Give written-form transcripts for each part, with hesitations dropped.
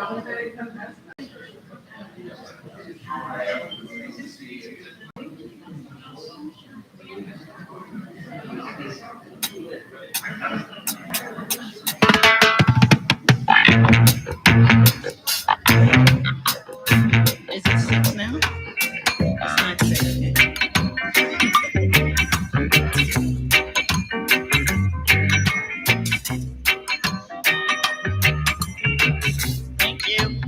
Is it 6 now? It's not 6. Thank you.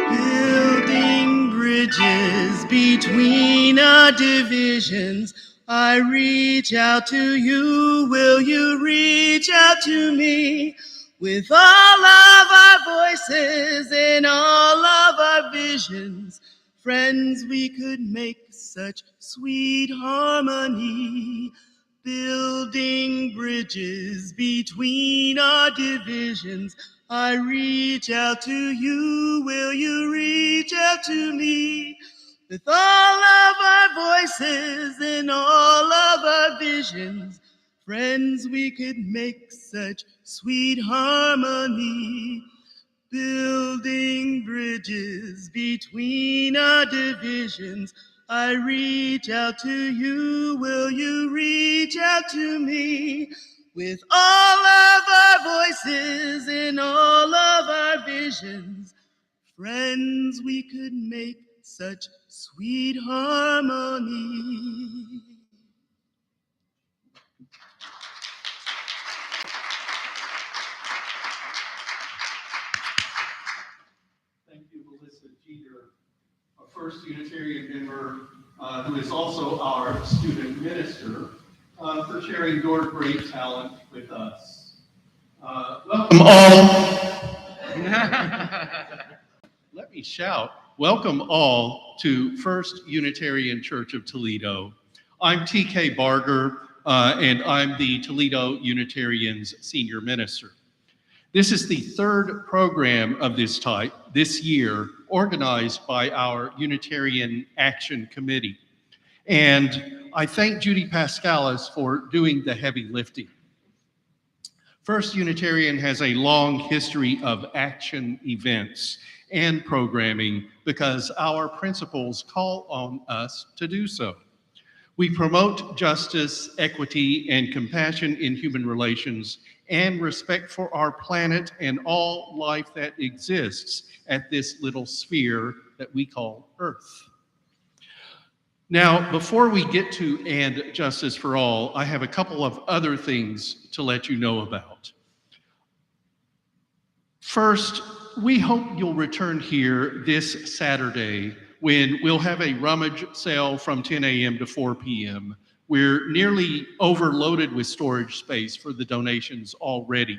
Building bridges between our divisions. I reach out to you, will you reach out to me? With all of our voices and all of our visions, friends, we could make such sweet harmony. Building bridges between our divisions. I reach out to you, will you reach out to me? With all of our voices and all of our visions, friends, we could make such sweet harmony. Building bridges between our divisions. I reach out to you, will you reach out to me? With all of our voices and all of our visions, friends, we could make such sweet harmony. Thank you, Melissa Jeter, a First Unitarian member who is also our student minister, for sharing your great talent with us. Welcome all. Let me shout. Welcome all to First Unitarian Church of Toledo. I'm TK Barger, and I'm the Toledo Unitarians senior minister. This is the third program of this type this year, organized by our Unitarian Action Committee. And I thank Judy Pascalis for doing the heavy lifting. First Unitarian has a long history of action events and programming because our principles call on us to do so. We promote justice, equity, and compassion in human relations and respect for our planet and all life that exists at this little sphere that we call Earth. Now, before we get to And Justice for All, I have a couple of other things to let you know about. First, we hope you'll return here this Saturday when we'll have a rummage sale from 10 a.m. to 4 p.m. We're nearly overloaded with storage space for the donations already,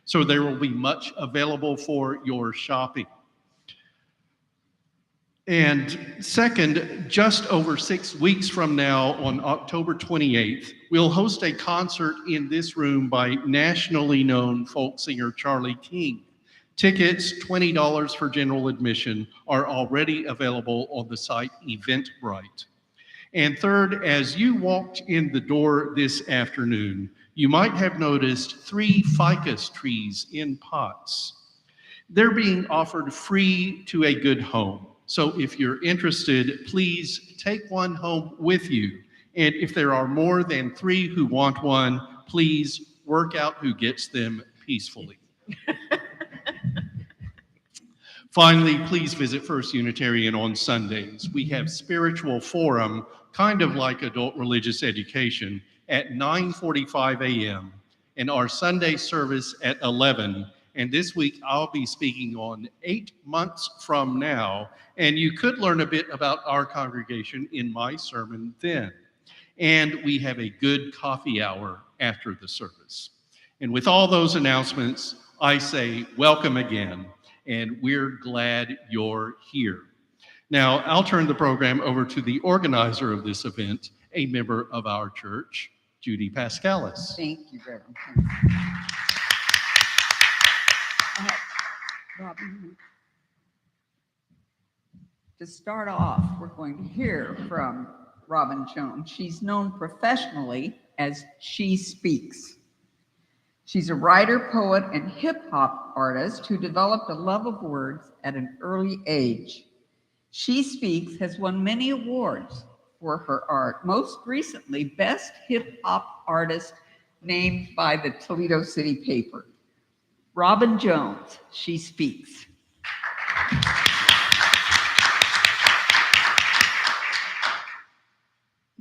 so there will be much available for your shopping. And second, just over 6 weeks from now, on October 28th, we'll host a concert in this room by nationally known folk singer Charlie King. Tickets, $20 for general admission, are already available on the site Eventbrite. And third, as you walked in the door this afternoon, you might have noticed 3 ficus trees in pots. They're being offered free to a good home. So if you're interested, please take one home with you. And if there are more than 3 who want one, please work out who gets them peacefully. Finally, please visit First Unitarian on Sundays. We have spiritual forum, kind of like adult religious education, at 9:45 a.m. and our Sunday service at 11. And this week I'll be speaking on 8 months from now, and you could learn a bit about our congregation in my sermon then. And we have a good coffee hour after the service. And with all those announcements, I say welcome again, and we're glad you're here. Now, I'll turn the program over to the organizer of this event, a member of our church, Judy Pascalis. Thank you, Reverend. Robin, to start off, we're going to hear from Robin Jones. She's known professionally as She Speaks. She's a writer, poet, and hip-hop artist who developed a love of words at an early age. She Speaks has won many awards for her art, most recently Best Hip-Hop Artist named by the Toledo City paper. Robin Jones, She Speaks.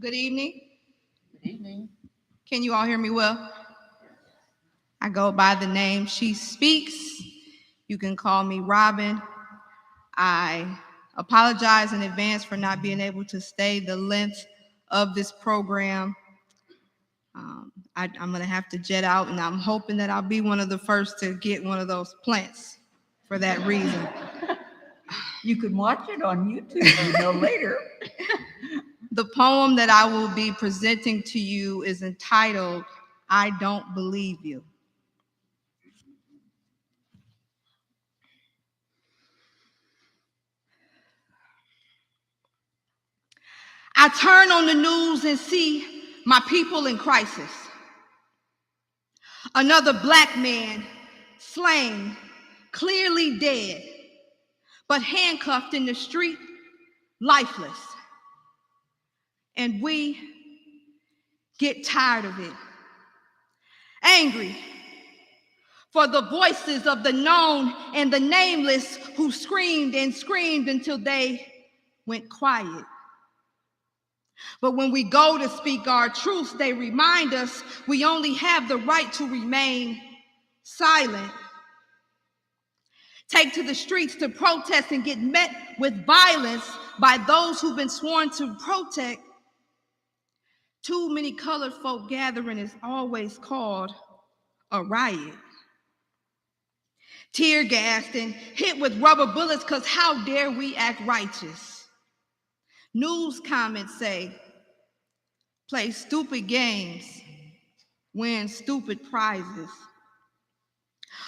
Good evening. Good evening. Can you all hear me well? I go by the name She Speaks. You can call me Robin. I apologize in advance for not being able to stay the length of this program. I'm going to have to jet out, and I'm hoping that I'll be one of the first to get one of those plants for that reason. You can watch it on YouTube, later. The poem that I will be presenting to you is entitled, I Don't Believe You. I turn on the news and see my people in crisis. Another black man slain, clearly dead, but handcuffed in the street, lifeless. And we get tired of it. Angry for the voices of the known and the nameless who screamed and screamed until they went quiet. But when we go to speak our truths, they remind us we only have the right to remain silent. Take to the streets to protest and get met with violence by those who've been sworn to protect. Too many colored folk gathering is always called a riot. Tear gassed and hit with rubber bullets, because how dare we act righteous? News comments say, play stupid games, win stupid prizes.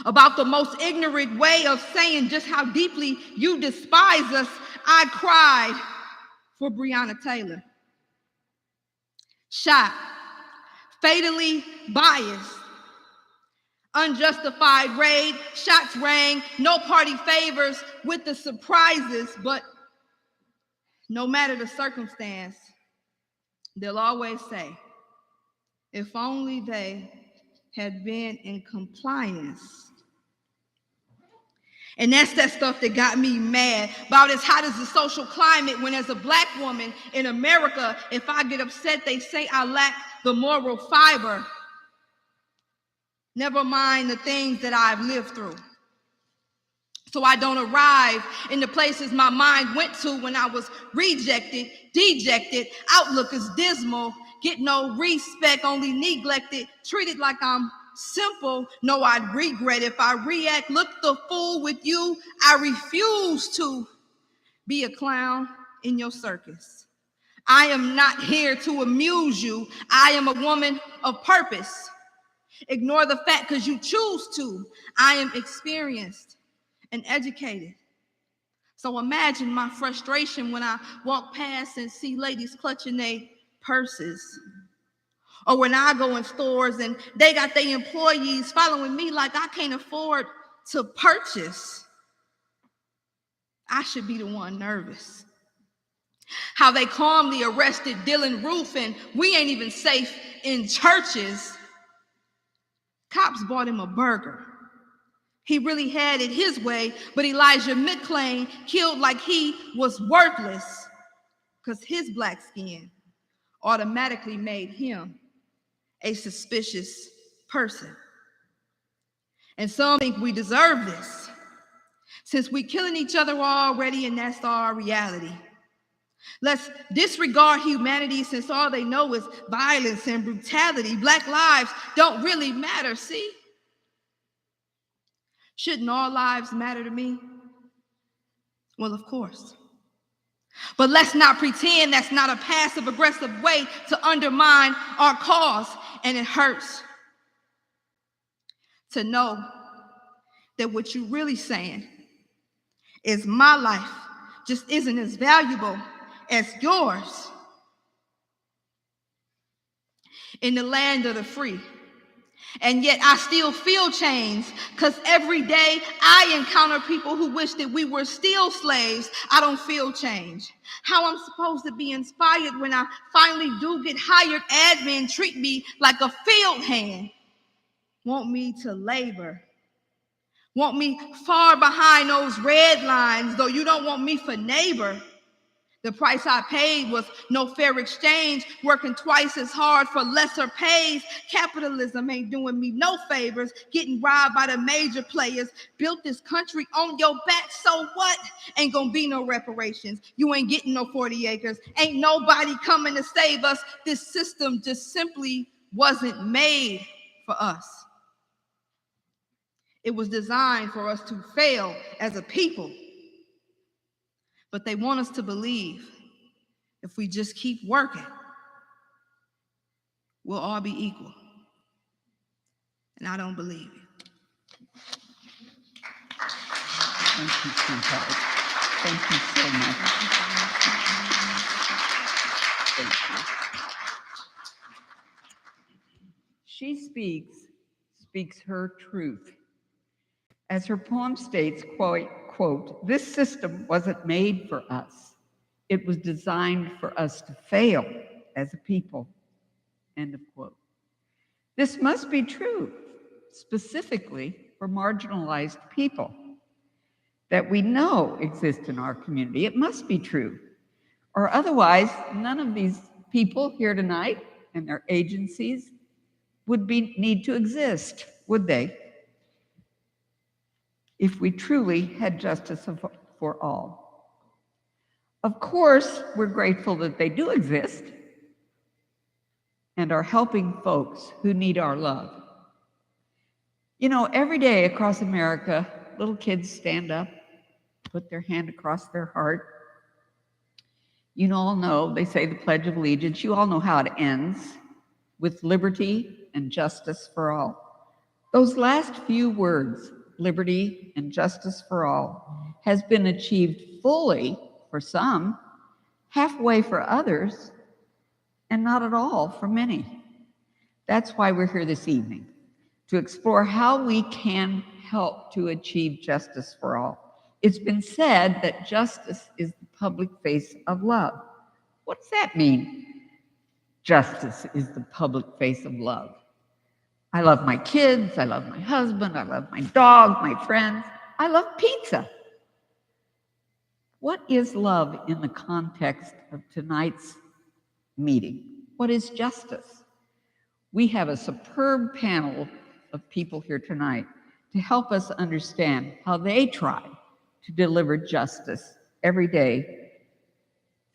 About the most ignorant way of saying just how deeply you despise us, I cried for Breonna Taylor. Shot, fatally biased, unjustified raid, shots rang, no party favors with the surprises, but no matter the circumstance, they'll always say, if only they had been in compliance. And that's that stuff that got me mad. About as hot as the social climate when, as a black woman in America, if I get upset, they say I lack the moral fiber. Never mind the things that I've lived through. So I don't arrive in the places my mind went to when I was rejected, dejected, outlook is dismal, get no respect, only neglected, treated like I'm simple. No, I'd regret if I react, look the fool with you. I refuse to be a clown in your circus. I am not here to amuse you. I am a woman of purpose. Ignore the fact because you choose to. I am experienced and educated. So imagine my frustration when I walk past and see ladies clutching their purses. Or when I go in stores and they got their employees following me like I can't afford to purchase. I should be the one nervous. How they calmly arrested Dylan Roof and we ain't even safe in churches. Cops bought him a burger. He really had it his way, but Elijah McClain killed like he was worthless because his black skin automatically made him a suspicious person. And some think we deserve this since we killing each other already and that's our reality. Let's disregard humanity since all they know is violence and brutality. Black lives don't really matter, see? Shouldn't all lives matter to me? Well, of course. But let's not pretend that's not a passive-aggressive way to undermine our cause. And it hurts to know that what you're really saying is my life just isn't as valuable as yours. In the land of the free. And yet I still feel chains because every day I encounter people who wish that we were still slaves. I don't feel change. How I'm supposed to be inspired when I finally do get hired, admin treat me like a field hand. Want me to labor. Want me far behind those red lines, though you don't want me for neighbor. The price I paid was no fair exchange, working twice as hard for lesser pays. Capitalism ain't doing me no favors, getting robbed by the major players. Built this country on your back, so what? Ain't gonna be no reparations. You ain't getting no 40 acres. Ain't nobody coming to save us. This system just simply wasn't made for us. It was designed for us to fail as a people. But they want us to believe if we just keep working, we'll all be equal. And I don't believe it. Thank you, sweetheart. Thank you so much. Thank you. She speaks her truth. As her poem states, quote, "This system wasn't made for us. It was designed for us to fail as a people," end of quote. This must be true, specifically for marginalized people that we know exist in our community. It must be true, or otherwise none of these people here tonight and their agencies would need to exist, would they? If we truly had justice for all. Of course, we're grateful that they do exist and are helping folks who need our love. You know, every day across America, little kids stand up, put their hand across their heart. You all know, they say the Pledge of Allegiance. You all know how it ends, with liberty and justice for all. Those last few words, liberty and justice for all, has been achieved fully for some, halfway for others, and not at all for many. That's why we're here this evening, to explore how we can help to achieve justice for all. It's been said that justice is the public face of love. What does that mean? Justice is the public face of love. I love my kids, I love my husband, I love my dog, my friends. I love pizza. What is love in the context of tonight's meeting? What is justice? We have a superb panel of people here tonight to help us understand how they try to deliver justice every day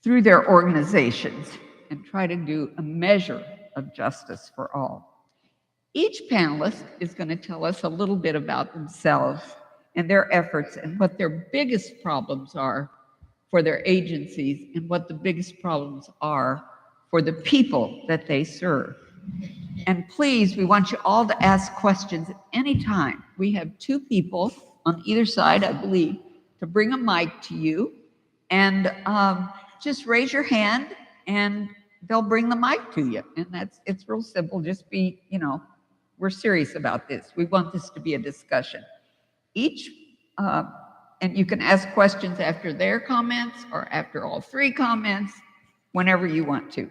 through their organizations and try to do a measure of justice for all. Each panelist is going to tell us a little bit about themselves and their efforts and what their biggest problems are for their agencies and what the biggest problems are for the people that they serve. And please, we want you all to ask questions at any time. We have two people on either side, I believe, to bring a mic to you. And just raise your hand and they'll bring the mic to you. And it's real simple. Just be, we're serious about this. We want this to be a discussion. And you can ask questions after their comments or after all three comments, whenever you want to.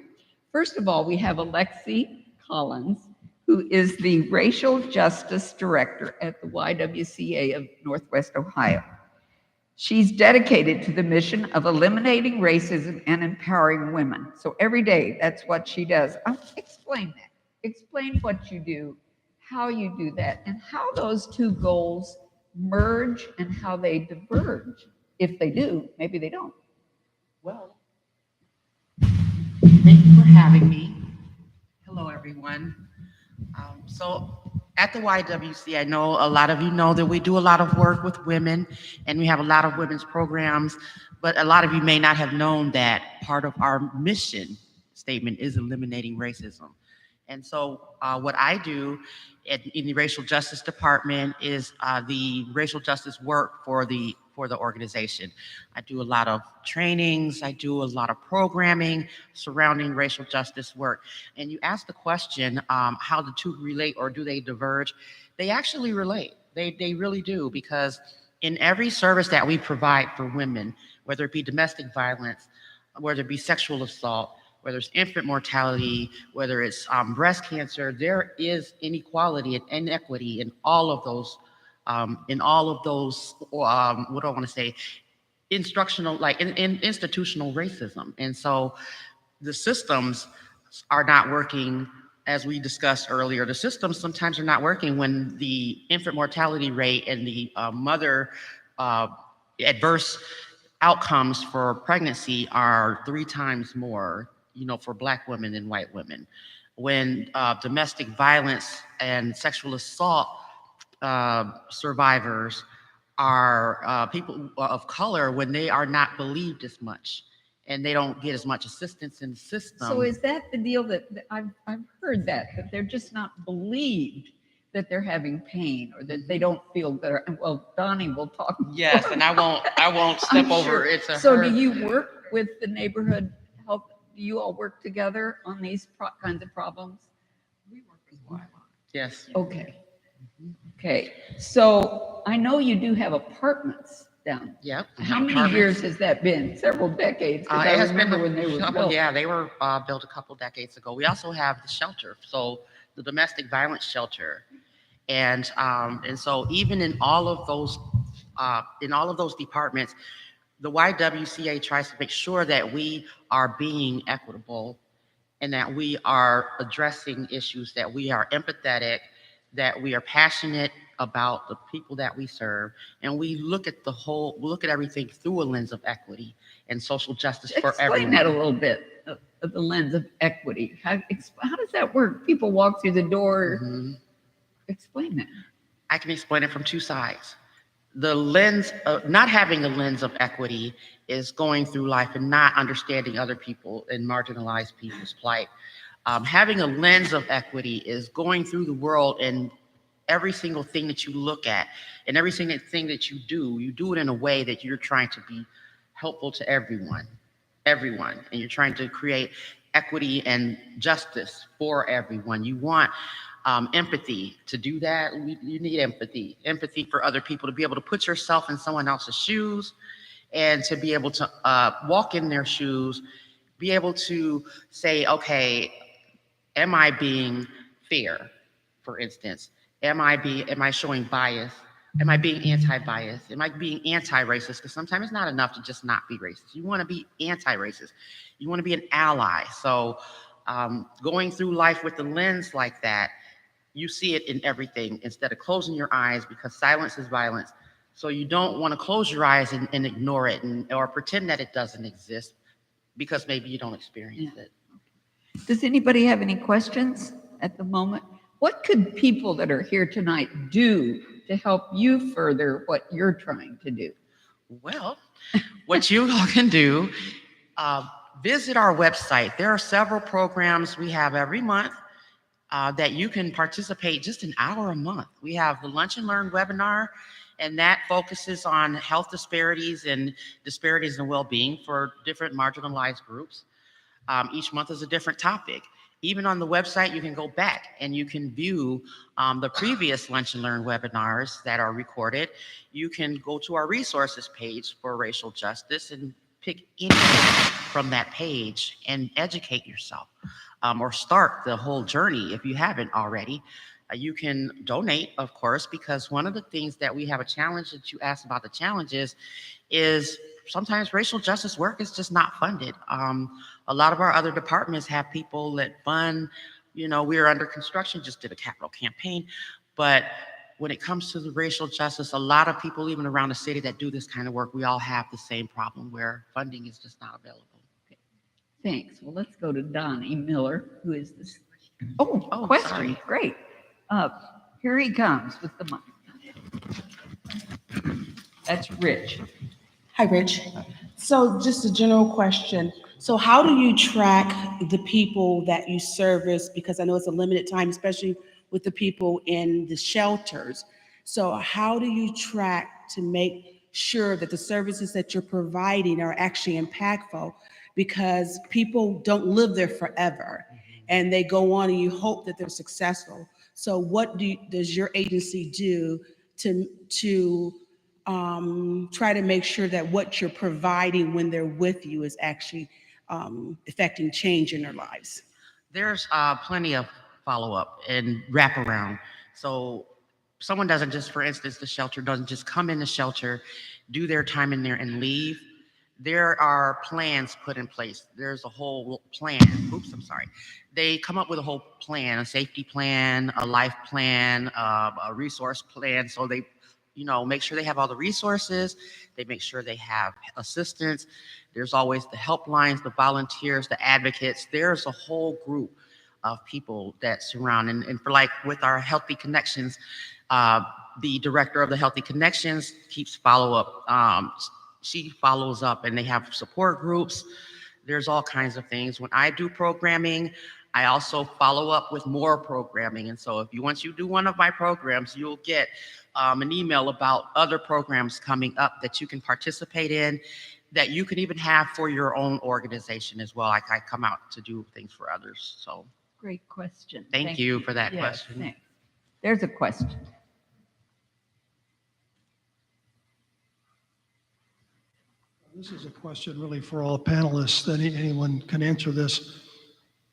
First of all, we have Alexi Collins, who is the Racial Justice Director at the YWCA of Northwest Ohio. She's dedicated to the mission of eliminating racism and empowering women. So every day, that's what she does. Explain that. Explain what you do, how you do that, and how those two goals merge and how they diverge. If they do, maybe they don't. Well, thank you for having me. Hello, everyone. So at the YWC, I know a lot of you know that we do a lot of work with women and we have a lot of women's programs, but a lot of you may not have known that part of our mission statement is eliminating racism. And so what I do in the Racial Justice Department is the racial justice work for the organization. I do a lot of trainings, I do a lot of programming surrounding racial justice work. And you asked the question, how the two relate or do they diverge? They actually relate. They really do, because in every service that we provide for women, whether it be domestic violence, whether it be sexual assault, whether it's infant mortality, whether it's breast cancer, there is inequality and inequity in all of those, what do I want to say, instructional, like in institutional racism. And so the systems are not working, as we discussed earlier. The systems sometimes are not working when the infant mortality rate and the mother adverse outcomes for pregnancy are 3 times more, for Black women than white women. When domestic violence and sexual assault survivors are people of color, when they are not believed as much and they don't get as much assistance in the system. So is that the deal that I've heard that they're just not believed that they're having pain or that they don't feel better? Well, Donnie will talk. Yes, and I won't step over it to So her. do you work with the neighborhood health? Do you all work together on these kinds of problems? We work with YWCA. Yes. Okay. Okay. So I know you do have apartments down. Yep. How many years has that been? Several decades. It I has remember been when they were built. Yeah, they were built a couple decades ago. We also have the shelter, so the domestic violence shelter, and so even in all of those departments, the YWCA tries to make sure that we are being equitable and that we are addressing issues, that we are empathetic, that we are passionate about the people that we serve, and we look at everything through a lens of equity and social justice for everyone. Explain that a little bit, of the lens of equity. How does that work? People walk through the door. Mm-hmm. Explain that. I can explain it from two sides. The lens of not having a lens of equity is going through life and not understanding other people and marginalized people's plight. Having a lens of equity is going through the world, and every single thing that you look at and every single thing that you do it in a way that you're trying to be helpful to everyone, and you're trying to create equity and justice for everyone. You want empathy. To do that, you need empathy for other people, to be able to put yourself in someone else's shoes and to be able to walk in their shoes, be able to say, okay, am I being fair, for instance? Am I showing bias am I being anti-biased? Am I being anti-racist? Because sometimes it's not enough to just not be racist. You want to be anti-racist. You want to be an ally. So going through life with the lens like that, you see it in everything instead of closing your eyes, because silence is violence. So you don't want to close your eyes and ignore it, or pretend that it doesn't exist because maybe you don't experience it. Does anybody have any questions at the moment? What could people that are here tonight do to help you further what you're trying to do? Well, what you all can do, visit our website. There are several programs we have every month that you can participate just an hour a month. We have the Lunch and Learn webinar, and that focuses on health disparities and disparities in well-being for different marginalized groups. Each month is a different topic. Even on the website, you can go back and you can view the previous Lunch and Learn webinars that are recorded. You can go to our resources page for racial justice and pick anything from that page and educate yourself, or start the whole journey if you haven't already. You can donate, of course, because one of the things that we have a challenge that you asked about the challenges is sometimes racial justice work is just not funded. A lot of our other departments have people that fund, we're under construction, just did a capital campaign. But when it comes to the racial justice, a lot of people, even around the city that do this kind of work, we all have the same problem where funding is just not available. Okay. Thanks. Well, let's go to Donnie Miller, who is this. Oh, question. sorry. Great. Here he comes with the mic. That's Rich. Hi, Rich. So just a general question. So how do you track the people that you service? Because I know it's a limited time, especially with the people in the shelters. So how do you track to make sure that the services that you're providing are actually impactful? Because people don't live there forever and they go on and you hope that they're successful. So what does your agency do to try to make sure that what you're providing when they're with you is actually affecting change in their lives? There's plenty of follow-up and wraparound. So someone doesn't just, for instance, the shelter doesn't just come in the shelter, do their time in there and leave. There are plans put in place. There's a whole plan. Oops, I'm sorry. They come up with a whole plan, a safety plan, a life plan, a resource plan. So they, make sure they have all the resources. They make sure they have assistance. There's always the helplines, the volunteers, the advocates. There's a whole group of people that surround. And for like with our Healthy Connections, the director of the Healthy Connections keeps follow-up. She follows up and they have support groups. There's all kinds of things. When I do programming, I also follow up with more programming. And so once you do one of my programs, you'll get an email about other programs coming up that you can participate in, that you can even have for your own organization as well. Like I come out to do things for others. So Great question. thank you for that question. Thanks. There's a question. This is a question really for all panelists. Anyone can answer this.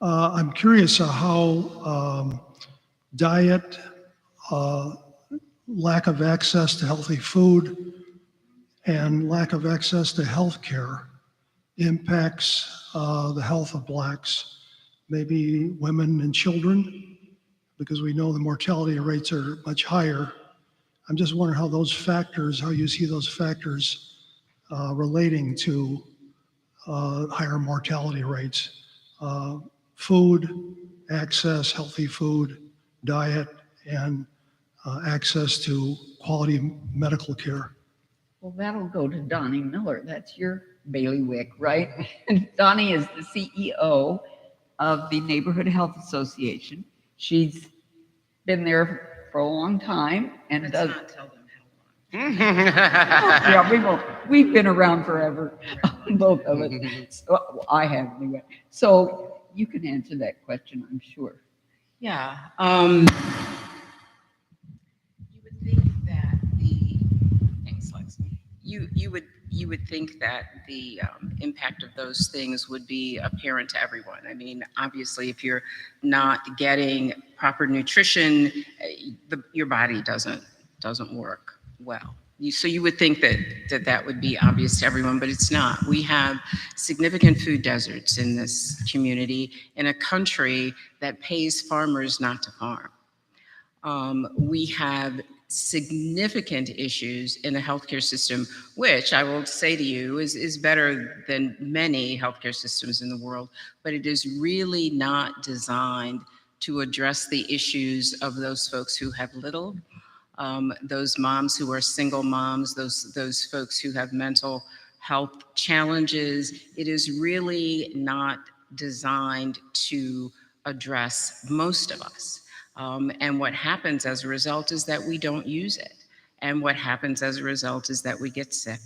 I'm curious how diet, lack of access to healthy food, and lack of access to health care impacts the health of Blacks, maybe women and children, because we know the mortality rates are much higher. I'm just wondering how you see those factors relating to higher mortality rates. Food, access, healthy food, diet, and access to quality medical care. Well, that'll go to Donnie Miller. That's your bailiwick, right? Donnie is the CEO of the Neighborhood Health Association. She's been there for a long time and Let's does. not tell them how long. Yeah, we won't. We've been around forever, both of us. So, I have anyway. So you can answer that question, I'm sure. Yeah. You would think that thanks, Lexi. You would think that the impact of those things would be apparent to everyone. I mean, obviously, if you're not getting proper nutrition, your body doesn't work. well. So you would think that would be obvious to everyone, but it's not. We have significant food deserts in this community in a country that pays farmers not to farm. We have significant issues in the healthcare system, which I will say to you is better than many healthcare systems in the world, but it is really not designed to address the issues of those folks who have little, those moms who are single moms, those folks who have mental health challenges. It is really not designed to address most of us. And what happens as a result is that we don't use it. And what happens as a result is that we get sick.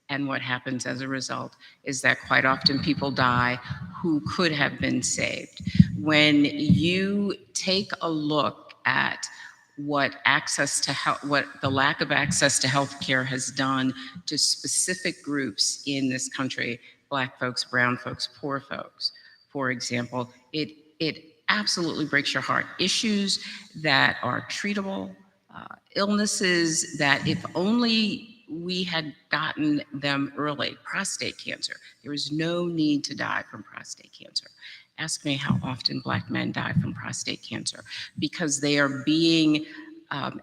And what happens as a result is that quite often people die who could have been saved. When you take a look at what access to health, what the lack of access to health care has done to specific groups in this country, Black folks, brown folks, poor folks, for example, it absolutely breaks your heart. Issues that are treatable, illnesses that if only we had gotten them early, prostate cancer. There is no need to die from prostate cancer. Ask me how often Black men die from prostate cancer, because they are being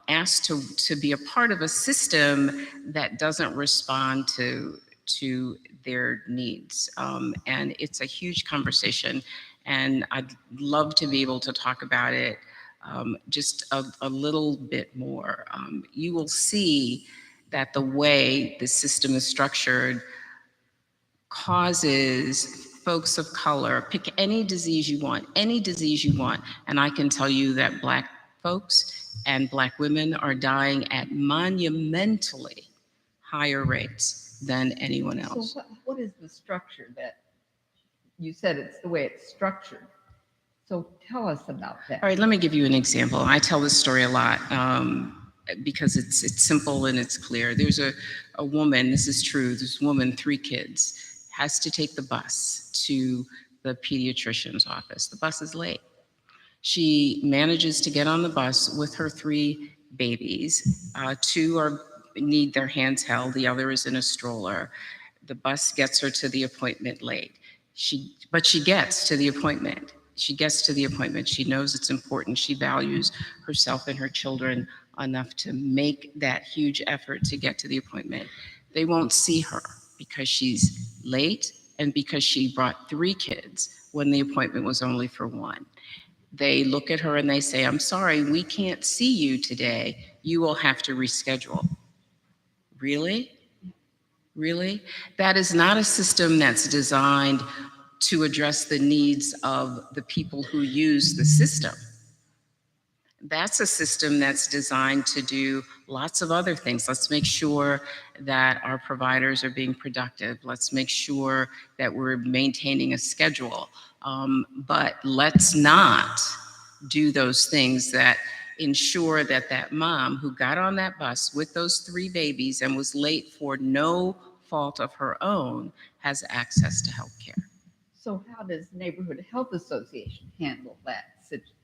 asked to be a part of a system that doesn't respond to their needs. And it's a huge conversation, and I'd love to be able to talk about it just a little bit more. You will see that the way the system is structured causes folks of color, pick any disease you want, and I can tell you that Black folks and Black women are dying at monumentally higher rates than anyone else. So what is the structure that you said it's the way it's structured? So tell us about that. All right, let me give you an example. I tell this story a lot because it's simple and it's clear. There's a woman, this is true, this woman, 3 kids, has to take the bus to the pediatrician's office. The bus is late. She manages to get on the bus with her 3 babies. 2 need their hands held, the other is in a stroller. The bus gets her to the appointment late. But she gets to the appointment. She gets to the appointment. She knows it's important. She values herself and her children enough to make that huge effort to get to the appointment. They won't see her because she's late and because she brought 3 kids when the appointment was only for 1. They look at her and they say, "I'm sorry, we can't see you today. You will have to reschedule." Really? Really? That is not a system that's designed to address the needs of the people who use the system. That's a system that's designed to do lots of other things. Let's make sure that our providers are being productive. Let's make sure that we're maintaining a schedule. But let's not do those things that ensure that that mom who got on that bus with those 3 babies and was late for no fault of her own has access to health care. So how does Neighborhood Health Association handle that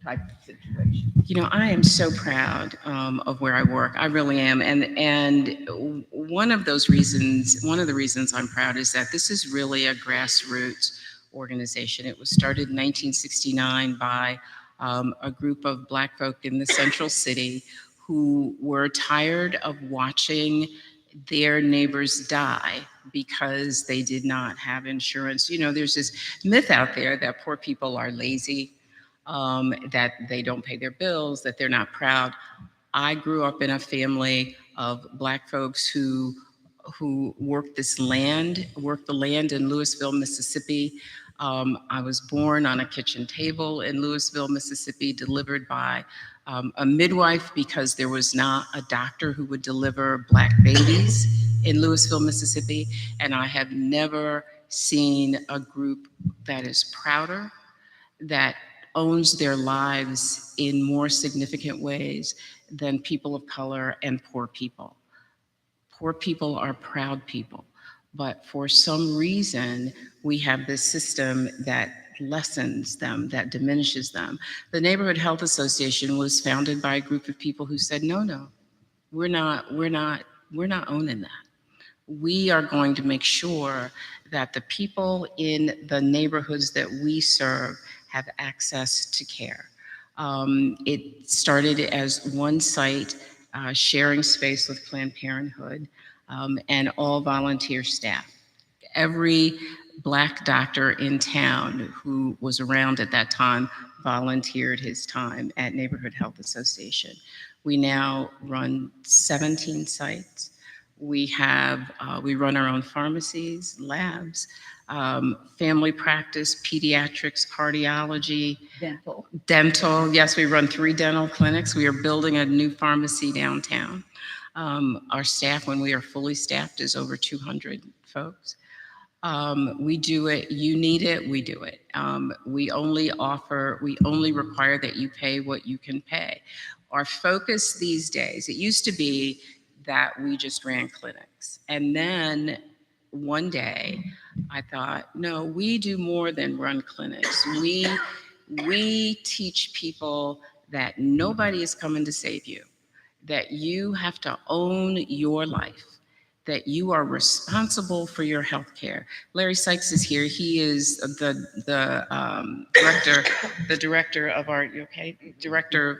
type of situation? You know, I am so proud of where I work. I really am. And one of the reasons I'm proud is that this is really a grassroots organization. It was started in 1969 by a group of Black folk in the central city who were tired of watching their neighbors die because they did not have insurance. You know, there's this myth out there that poor people are lazy, that they don't pay their bills, that they're not proud. I grew up in a family of Black folks who worked the land in Louisville, Mississippi. I was born on a kitchen table in Louisville, Mississippi, delivered by a midwife because there was not a doctor who would deliver Black babies in Louisville, Mississippi. And I have never seen a group that is prouder, that owns their lives in more significant ways than people of color and poor people. Poor people are proud people, but for some reason, we have this system that lessens them, that diminishes them. The Neighborhood Health Association was founded by a group of people who said, no, we're not we're not owning that. We are going to make sure that the people in the neighborhoods that we serve have access to care. It started as one site sharing space with Planned Parenthood and all volunteer staff. Every Black doctor in town who was around at that time volunteered his time at Neighborhood Health Association. We now run 17 sites. We run our own pharmacies, labs, family practice, pediatrics, cardiology, dental. Yes, we run 3 dental clinics. We are building a new pharmacy downtown. Our staff, when we are fully staffed, is over 200 folks. We do it, you need it, we do it. We only require that you pay what you can pay. Our focus these days, it used to be that we just ran clinics. And then one day I thought, no, we do more than run clinics. We teach people that nobody is coming to save you, that you have to own your life, that you are responsible for your health care. Larry Sykes is here. He is the director of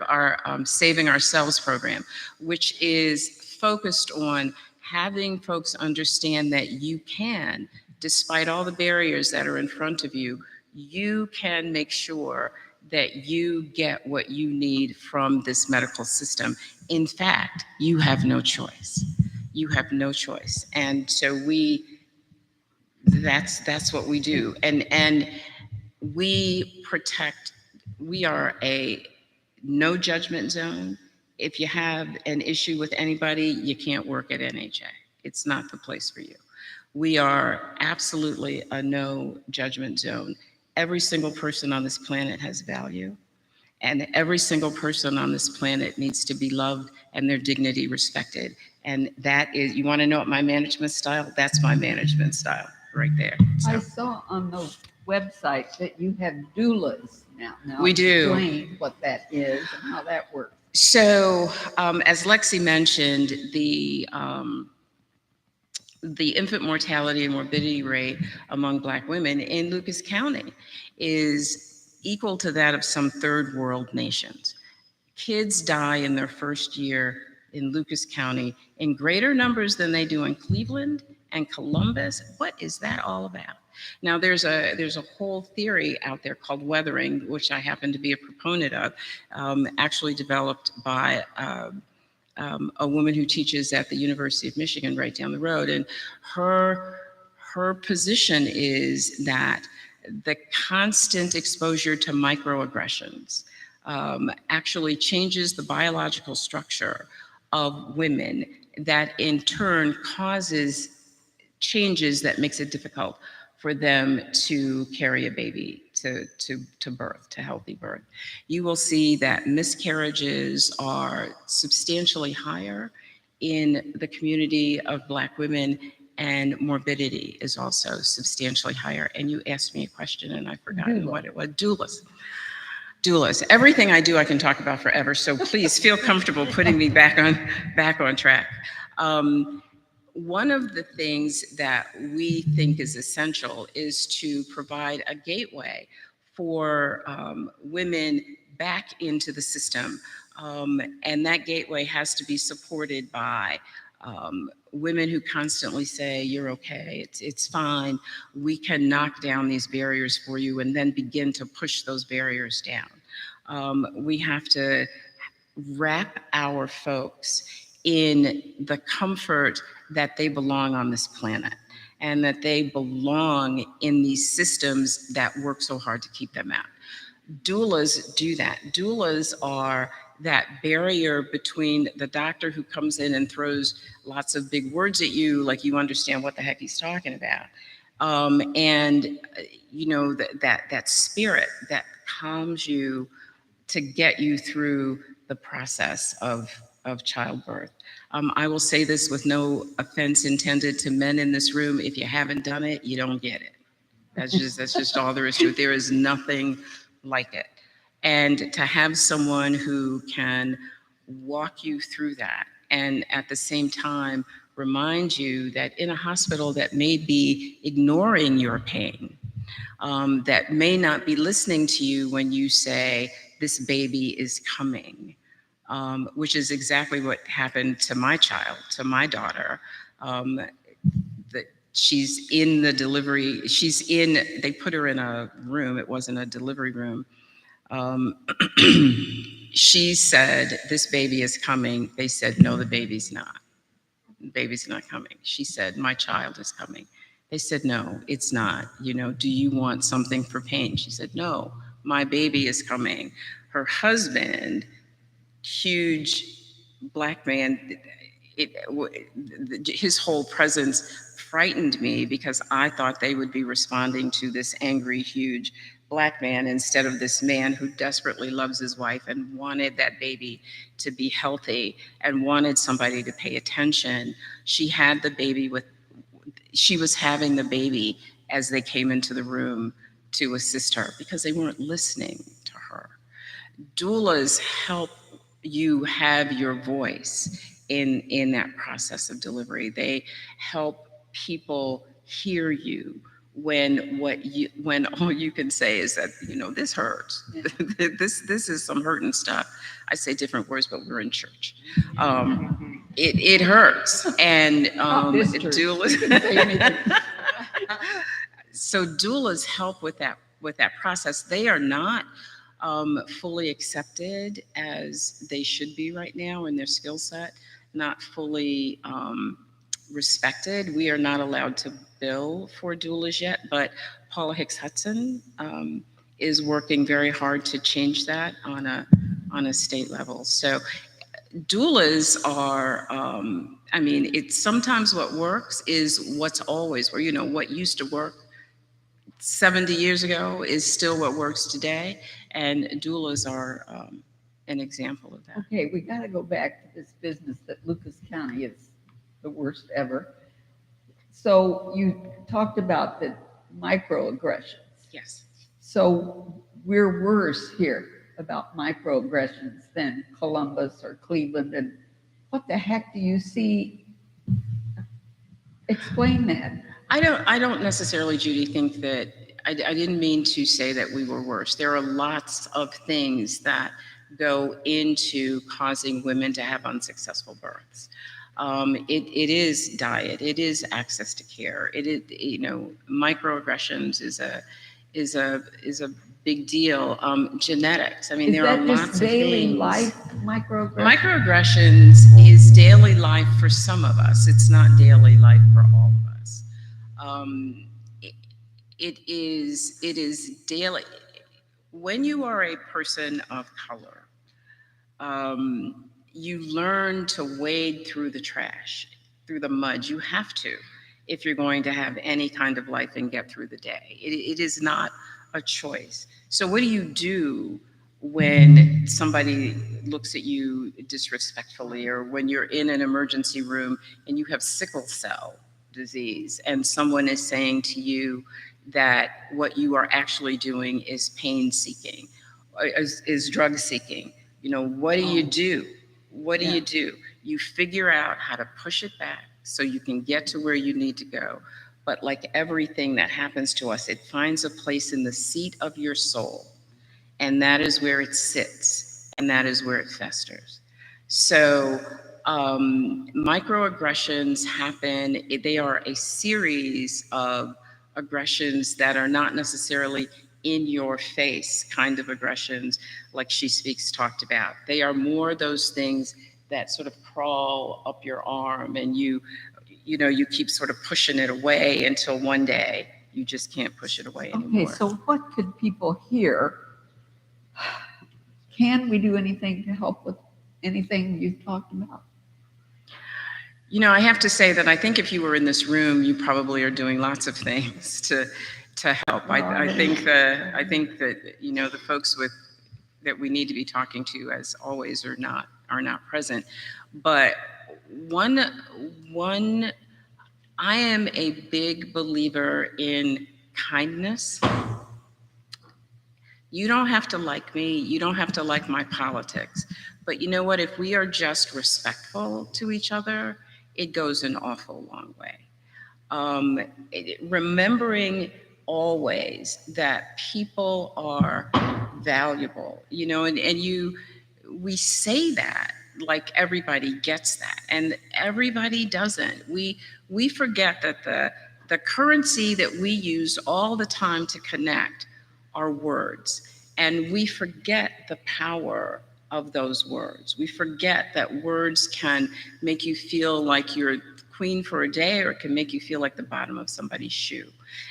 our Saving Ourselves program, which is focused on having folks understand that you can, despite all the barriers that are in front of you, you can make sure that you get what you need from this medical system. In fact, you have no choice. You have no choice. And so that's what we do. And we are a no judgment zone. If you have an issue with anybody, you can't work at NHA. It's not the place for you. We are absolutely a no judgment zone. Every single person on this planet has value, and every single person on this planet needs to be loved and their dignity respected. And that is, you want to know what my management style? That's my management style right there. So. I saw on the website that you have doulas now. We do. Explain what that is and how that works. So, as Lexi mentioned, the infant mortality and morbidity rate among Black women in Lucas County is equal to that of some third world nations. Kids die in their first year in Lucas County in greater numbers than they do in Cleveland and Columbus. What is that all about? Now, there's a whole theory out there called weathering, which I happen to be a proponent of, actually developed by a woman who teaches at the University of Michigan right down the road. And her position is that the constant exposure to microaggressions actually changes the biological structure of women, that in turn causes changes that makes it difficult for them to carry a baby to birth, to healthy birth. You will see that miscarriages are substantially higher in the community of Black women, and morbidity is also substantially higher. And you asked me a question and I've forgotten what it was. Doulas. Everything I do, I can talk about forever. So please feel comfortable putting me back on track. One of the things that we think is essential is to provide a gateway for women back into the system. And that gateway has to be supported by women who constantly say, you're okay, it's fine. We can knock down these barriers for you, and then begin to push those barriers down. We have to wrap our folks in the comfort that they belong on this planet, and that they belong in these systems that work so hard to keep them out. Doulas do that. Doulas are that barrier between the doctor who comes in and throws lots of big words at you, like you understand what the heck he's talking about, and you know, that spirit that calms you to get you through the process of childbirth. I will say this with no offense intended to men in this room: if you haven't done it, you don't get it. That's just all there is to it. There is nothing like it. And to have someone who can walk you through that, and at the same time remind you that in a hospital that may be ignoring your pain, that may not be listening to you when you say, this baby is coming, which is exactly what happened to my child, to my daughter. That she's in the delivery, they put her in a room, it wasn't a delivery room. She said, this baby is coming. They said, no, the baby's not. The baby's not coming. She said, my child is coming. They said, no, it's not. Do you want something for pain? She said, no, my baby is coming. Her husband, huge Black man, his whole presence frightened me because I thought they would be responding to this angry, huge Black man instead of this man who desperately loves his wife and wanted that baby to be healthy and wanted somebody to pay attention. She was having the baby as they came into the room to assist her because they weren't listening to her. Doulas help you have your voice in that process of delivery. They help people hear you when all you can say is that this hurts. this is some hurting stuff. I say different words, but we're in church. It hurts, and doulas. So doulas help with that process. They are not fully accepted as they should be right now in their skill set, not fully respected. We are not allowed to bill for doulas yet, but Paula Hicks Hudson is working very hard to change that on a state level. So doulas are, it's sometimes what works is what's always, or what used to work 70 years ago is still what works today, and doulas are an example of that. Okay, we got to go back to this business that Lucas County is the worst ever. So you talked about the microaggressions. Yes. So we're worse here about microaggressions than Columbus or Cleveland. And what the heck do you see? Explain that. I don't necessarily, Judy, think that I didn't mean to say that we were worse. There are lots of things that go into causing women to have unsuccessful births. It is diet. It is access to care. It is, microaggressions is a big deal. Genetics. There are lots of daily things. Life microaggressions? Microaggressions is daily life for some of us. It's not daily life for all of us. It is daily. When you are a person of color, you learn to wade through the trash, through the mud. You have to, if you're going to have any kind of life and get through the day. It is not a choice. So what do you do when somebody looks at you disrespectfully, or when you're in an emergency room and you have sickle cell disease and someone is saying to you that what you are actually doing is pain seeking, is drug seeking? What do you do? What do you do? You figure out how to push it back so you can get to where you need to go. But like everything that happens to us, it finds a place in the seat of your soul, and that is where it sits, and that is where it festers. So microaggressions happen. They are a series of aggressions that are not necessarily in your face kind of aggressions like She Speaks talked about. They are more those things that sort of crawl up your arm, and you keep sort of pushing it away until one day you just can't push it away anymore. Okay, so what could people hear? Can we do anything to help with anything you've talked about? I have to say that I think if you were in this room, you probably are doing lots of things to help. I think that the folks that we need to be talking to, as always, are not present. But one, I am a big believer in kindness. You don't have to like me. You don't have to like my politics. But you know what? If we are just respectful to each other, it goes an awful long way. Remembering always that people are valuable, and we say that like everybody gets that, and everybody doesn't. We forget that the currency that we use all the time to connect are words, and we forget the power of those words. We forget that words can make you feel like you're queen for a day, or it can make you feel like the bottom of somebody's shoe.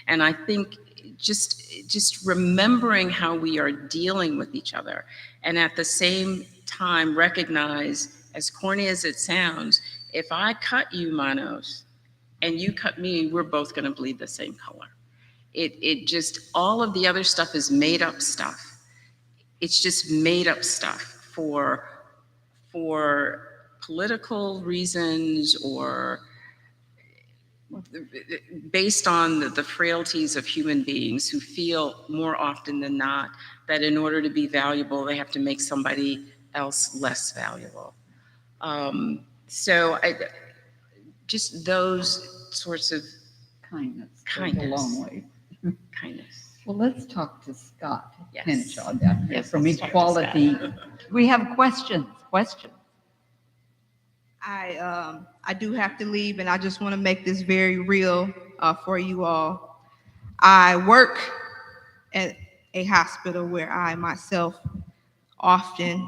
And I think just remembering how we are dealing with each other, and at the same time recognize, as corny as it sounds, if I cut you, Manos, and you cut me, we're both going to bleed the same color. It just, all of the other stuff is made up stuff. It's just made up stuff for political reasons, or based on the frailties of human beings who feel more often than not that in order to be valuable, they have to make somebody else less valuable. So just those sorts of Kindness. Goes kindness. A long way. kindness. Well, let's talk to Scott Yes. Henshaw down here Yes, from let's talk to Equality. We have questions. I do have to leave, and I just want to make this very real for you all. I work at a hospital where I myself often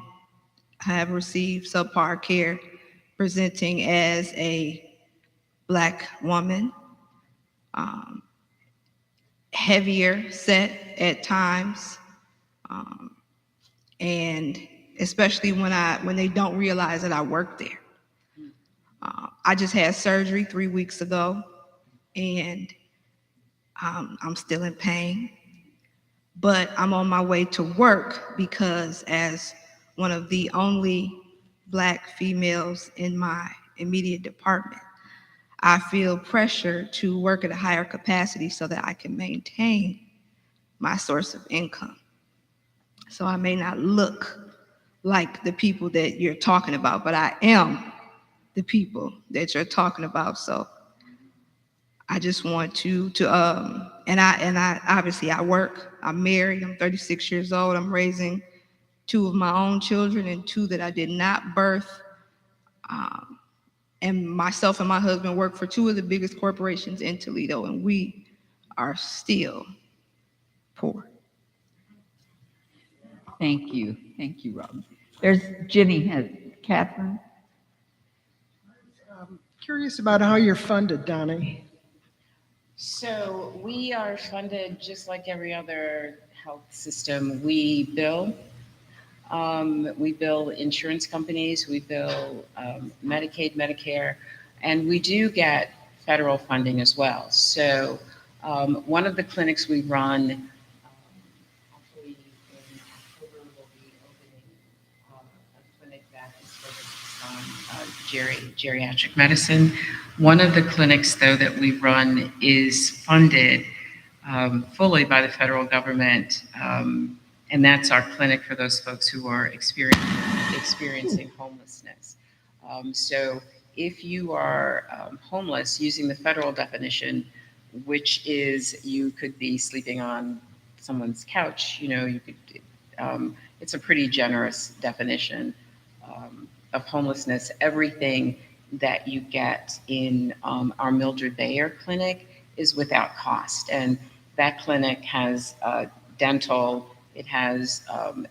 have received subpar care, presenting as a Black woman, heavier set at times, and especially when they don't realize that I work there. I just had surgery 3 weeks ago, and I'm still in pain, but I'm on my way to work because, as one of the only Black females in my immediate department, I feel pressure to work at a higher capacity so that I can maintain my source of income. So I may not look like the people that you're talking about, but I am the people that you're talking about. So I just want and I obviously I work, I'm married, I'm 36 years old, I'm raising 2 of my own children and 2 that I did not birth. And myself and my husband work for 2 of the biggest corporations in Toledo, and we are still poor. Thank you, Robin. There's Catherine. Curious about how you're funded, Donnie. So we are funded just like every other health system. We bill insurance companies, we bill Medicaid, Medicare, and we do get federal funding as well. So one of the clinics we run, actually in October, we'll be opening a clinic that is focused on geriatric medicine. One of the clinics, though, that we run is funded fully by the federal government, and that's our clinic for those folks who are experiencing homelessness. So if you are homeless, using the federal definition, which is you could be sleeping on someone's couch, you could, it's a pretty generous definition of homelessness. Everything that you get in our Mildred Bayer clinic is without cost. And that clinic has dental, it has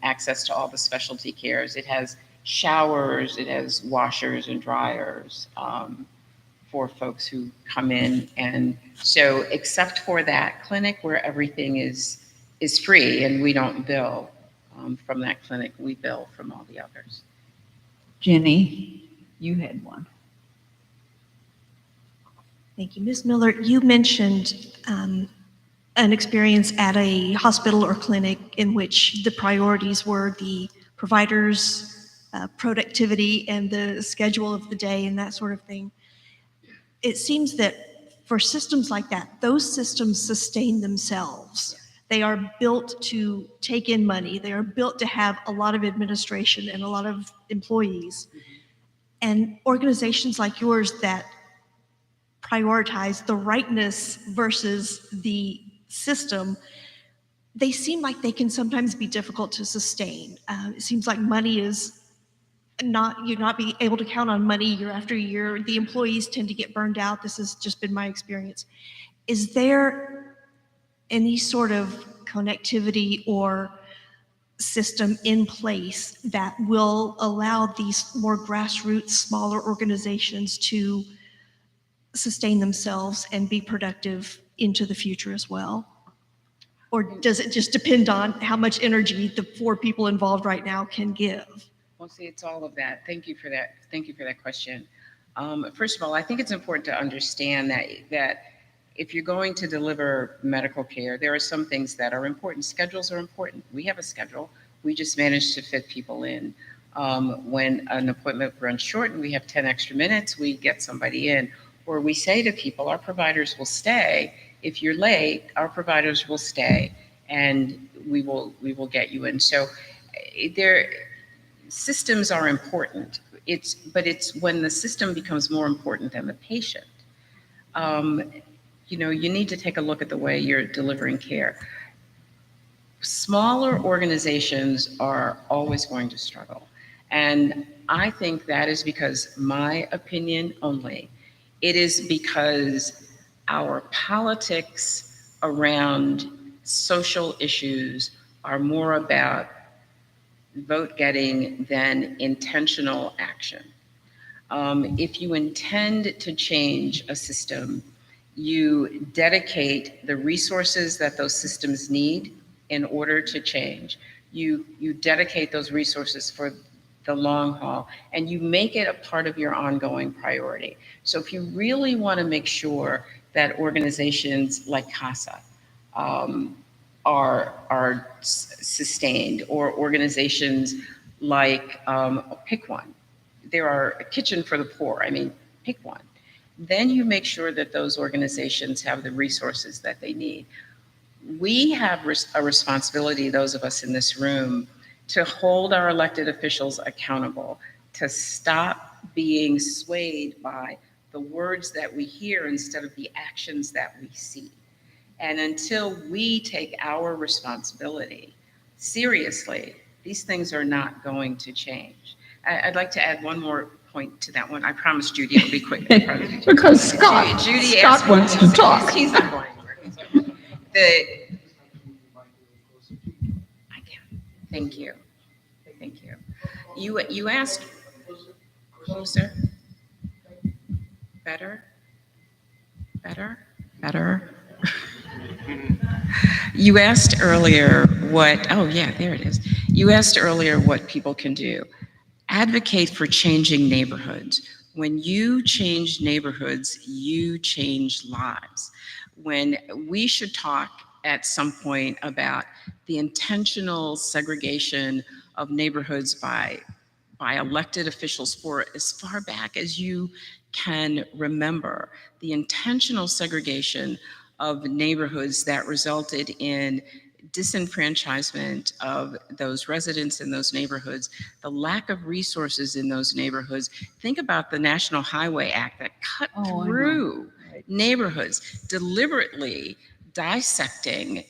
access to all the specialty cares, it has showers, it has washers and dryers for folks who come in. And so except for that clinic where everything is free and we don't bill from that clinic, we bill from all the others. Jenny, you had one. Thank you. Ms. Miller, you mentioned an experience at a hospital or clinic in which the priorities were the provider's productivity and the schedule of the day and that sort of thing. It seems that for systems like that, those systems sustain themselves. They are built to take in money. They are built to have a lot of administration and a lot of employees. And organizations like yours that prioritize the rightness versus the system, they seem like they can sometimes be difficult to sustain. It seems like money is you're not being able to count on money year after year. The employees tend to get burned out. This has just been my experience. Is there any sort of connectivity or system in place that will allow these more grassroots, smaller organizations to sustain themselves and be productive into the future as well? Or does it just depend on how much energy the 4 people involved right now can give? Well, see, it's all of that. Thank you for that. Thank you for that question. First of all, I think it's important to understand that if you're going to deliver medical care, there are some things that are important. Schedules are important. We have a schedule. We just manage to fit people in. When an appointment runs short and we have 10 extra minutes, we get somebody in. Or we say to people, our providers will stay. If you're late, our providers will stay, and we will get you in. So systems are important. It's when the system becomes more important than the patient. You need to take a look at the way you're delivering care. Smaller organizations are always going to struggle. And I think that is because, my opinion only, it is because our politics around social issues are more about vote getting than intentional action. If you intend to change a system, you dedicate the resources that those systems need in order to change. You dedicate those resources for the long haul, and you make it a part of your ongoing priority. So if you really want to make sure that organizations like CASA are sustained, or organizations like, pick one, there are a Kitchen for the Poor, pick one, then you make sure that those organizations have the resources that they need. We have a responsibility, those of us in this room, to hold our elected officials accountable, to stop being swayed by the words that we hear instead of the actions that we see. And until we take our responsibility seriously, these things are not going to change. I'd like to add one more point to that one. I promise Judy it'll be quick. Because Scott wants to talk. He's not going anywhere. I can. Thank you. Thank you. You asked closer. Better. You asked earlier there it is. You asked earlier what people can do. Advocate for changing neighborhoods. When you change neighborhoods, you change lives. When we should talk at some point about the intentional segregation of neighborhoods by elected officials for as far back as you can remember, the intentional segregation of neighborhoods that resulted in disenfranchisement of those residents in those neighborhoods, the lack of resources in those neighborhoods. Think about the National Highway Act that cut through neighborhoods, deliberately dissecting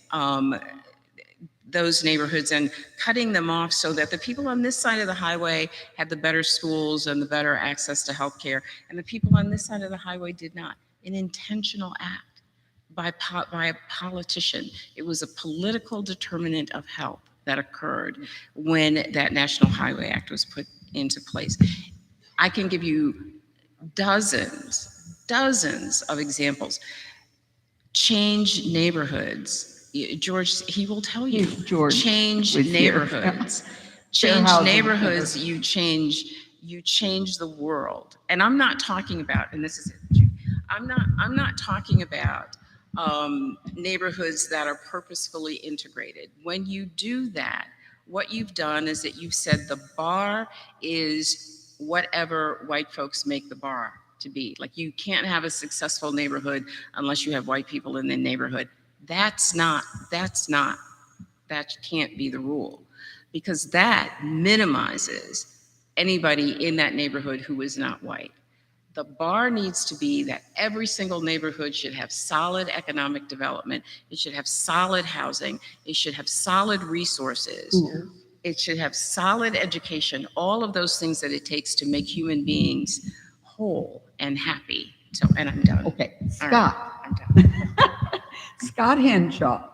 those neighborhoods and cutting them off so that the people on this side of the highway had the better schools and the better access to healthcare, and the people on this side of the highway did not. An intentional act by a politician. It was a political determinant of health that occurred when that National Highway Act was put into place. I can give you dozens of examples. Change neighborhoods. George, he will tell you. Change neighborhoods. Change neighborhoods. You change the world. And I'm not talking about, and this is it, I'm not talking about neighborhoods that are purposefully integrated. When you do that, what you've done is that you've said the bar is whatever white folks make the bar to be. Like, you can't have a successful neighborhood unless you have white people in the neighborhood. That can't be the rule, because that minimizes anybody in that neighborhood who is not white. The bar needs to be that every single neighborhood should have solid economic development. It should have solid housing. It should have solid resources. Schools. It should have solid education, all of those things that it takes to make human beings whole and happy. So, and I'm done. Okay, All right, Scott. I'm done. Scott Henshaw.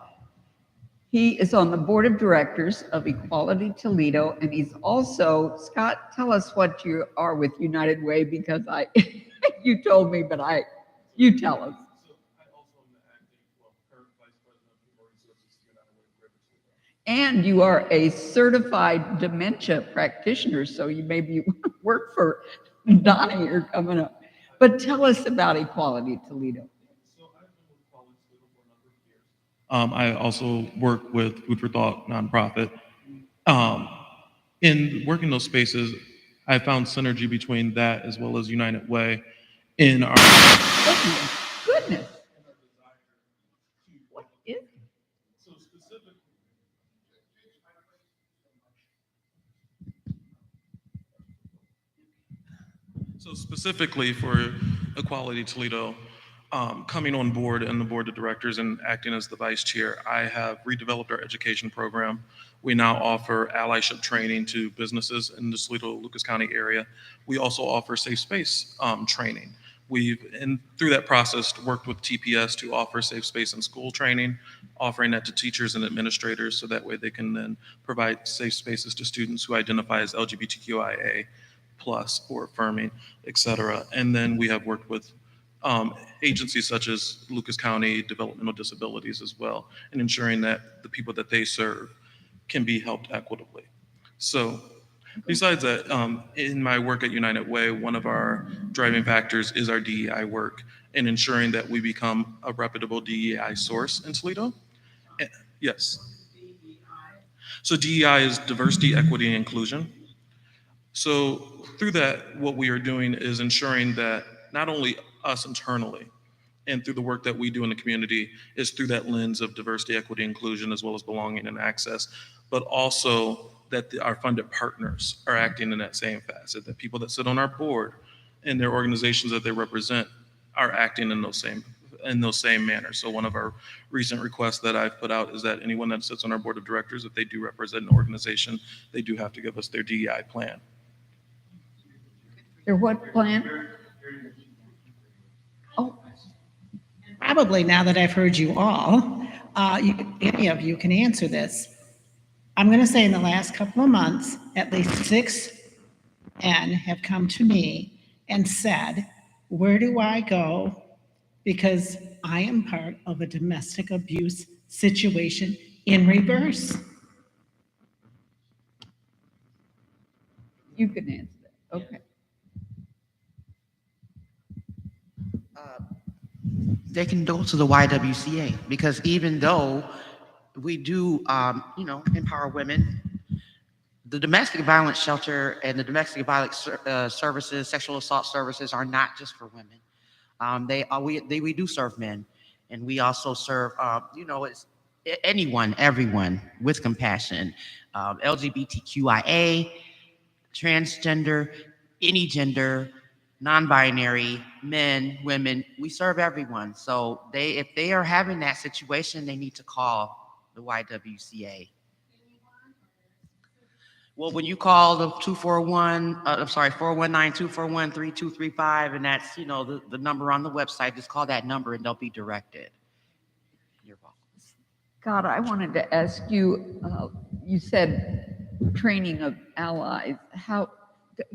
He is on the board of directors of Equality Toledo, and he's also, Scott, tell us what you are with United Way, because you told me, but you tell us. And you are a certified dementia practitioner, so you maybe work for Donnie, you're coming up. But tell us about Equality Toledo. I also work with Food for Thought nonprofit. In working those spaces, I found synergy between that as well as United Way in our Goodness. What is it? So specifically for Equality Toledo, coming on board and the board of directors and acting as the vice chair, I have redeveloped our education program. We now offer allyship training to businesses in the Toledo, Lucas County area. We also offer safe space training. And through that process, worked with TPS to offer safe space and school training, offering that to teachers and administrators so that way they can then provide safe spaces to students who identify as LGBTQIA plus or affirming, et cetera. And then we have worked with agencies such as Lucas County Developmental Disabilities as well, and ensuring that the people that they serve can be helped equitably. So besides that, in my work at United Way, one of our driving factors is our DEI work and ensuring that we become a reputable DEI source in Toledo. Yes. So DEI is diversity, equity, and inclusion. So through that, what we are doing is ensuring that not only us internally and through the work that we do in the community is through that lens of diversity, equity, inclusion, as well as belonging and access, but also that our funded partners are acting in that same facet, that people that sit on our board and their organizations that they represent are acting in those same manners. So one of our recent requests that I've put out is that anyone that sits on our board of directors, if they do represent an organization, they do have to give us their DEI plan. Their what plan? Oh, Probably now that I've heard you all, any of you can answer this. I'm going to say in the last couple of months, at least 6 men have come to me and said, where do I go? Because I am part of a domestic abuse situation in reverse. you can answer that. Okay. They can go to the YWCA, because even though we do, empower women, the domestic violence shelter and the domestic violence services, sexual assault services are not just for women. We do serve men, and we also serve, it's anyone, everyone with compassion, LGBTQIA, transgender, any gender, non-binary, men, women, we serve everyone. So if they are having that situation, they need to call the YWCA. Well, when you call the 419-241-3235, and that's, the number on the website, just call that number and they'll be directed. You're welcome. God, I wanted to ask you, you said training of allies. How,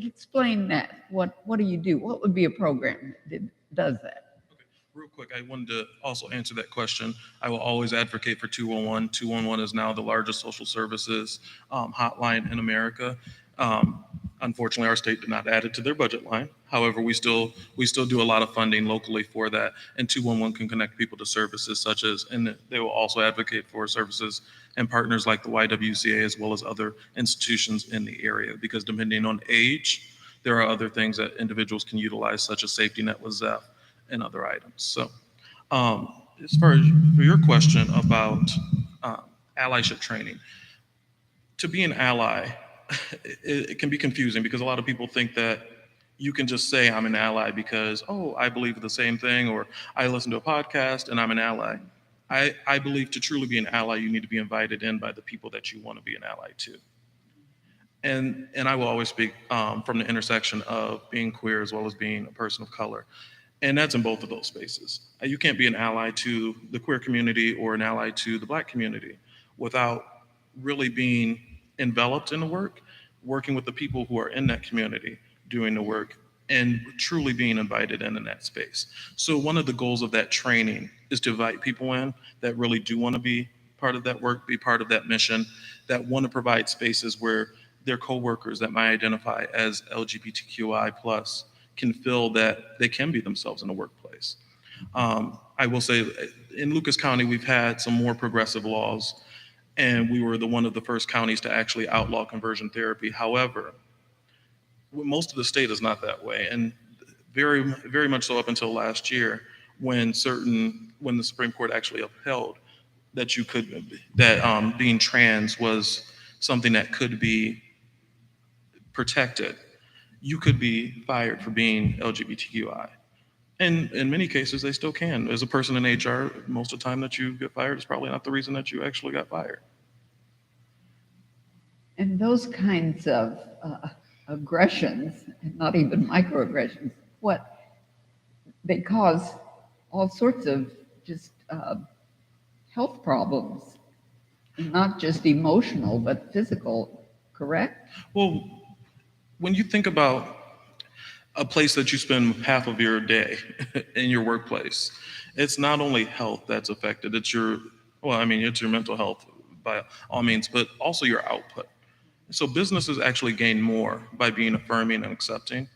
explain that. What do you do? What would be a program that does that? Real quick, I wanted to also answer that question. I will always advocate for 211. 211 is now the largest social services hotline in America. Unfortunately, our state did not add it to their budget line. However, we still do a lot of funding locally for that, and 211 can connect people to services such as, and they will also advocate for services and partners like the YWCA as well as other institutions in the area, because depending on age, there are other things that individuals can utilize, such as safety net with ZEF and other items. So as far as for your question about allyship training, to be an ally, it can be confusing because a lot of people think that you can just say I'm an ally because, oh, I believe the same thing, or I listen to a podcast and I'm an ally. I believe to truly be an ally, you need to be invited in by the people that you want to be an ally to. And I will always speak from the intersection of being queer as well as being a person of color. And that's in both of those spaces. You can't be an ally to the queer community or an ally to the Black community without really being enveloped in the work, working with the people who are in that community, doing the work, and truly being invited in that space. So one of the goals of that training is to invite people in that really do want to be part of that work, be part of that mission, that want to provide spaces where their coworkers that might identify as LGBTQI plus can feel that they can be themselves in the workplace. I will say in Lucas County, we've had some more progressive laws, and we were one of the first counties to actually outlaw conversion therapy. However, most of the state is not that way, and very, very much so up until last year, when the Supreme Court actually upheld that being trans was something that could be protected. You could be fired for being LGBTQI. And in many cases, they still can. As a person in HR, most of the time that you get fired is probably not the reason that you actually got fired. And those kinds of aggressions, and not even microaggressions, they cause all sorts of just health problems, not just emotional, but physical, correct? Well, when you think about a place that you spend half of your day in your workplace, it's not only health that's affected, it's your mental health by all means, but also your output. So businesses actually gain more by being affirming and accepting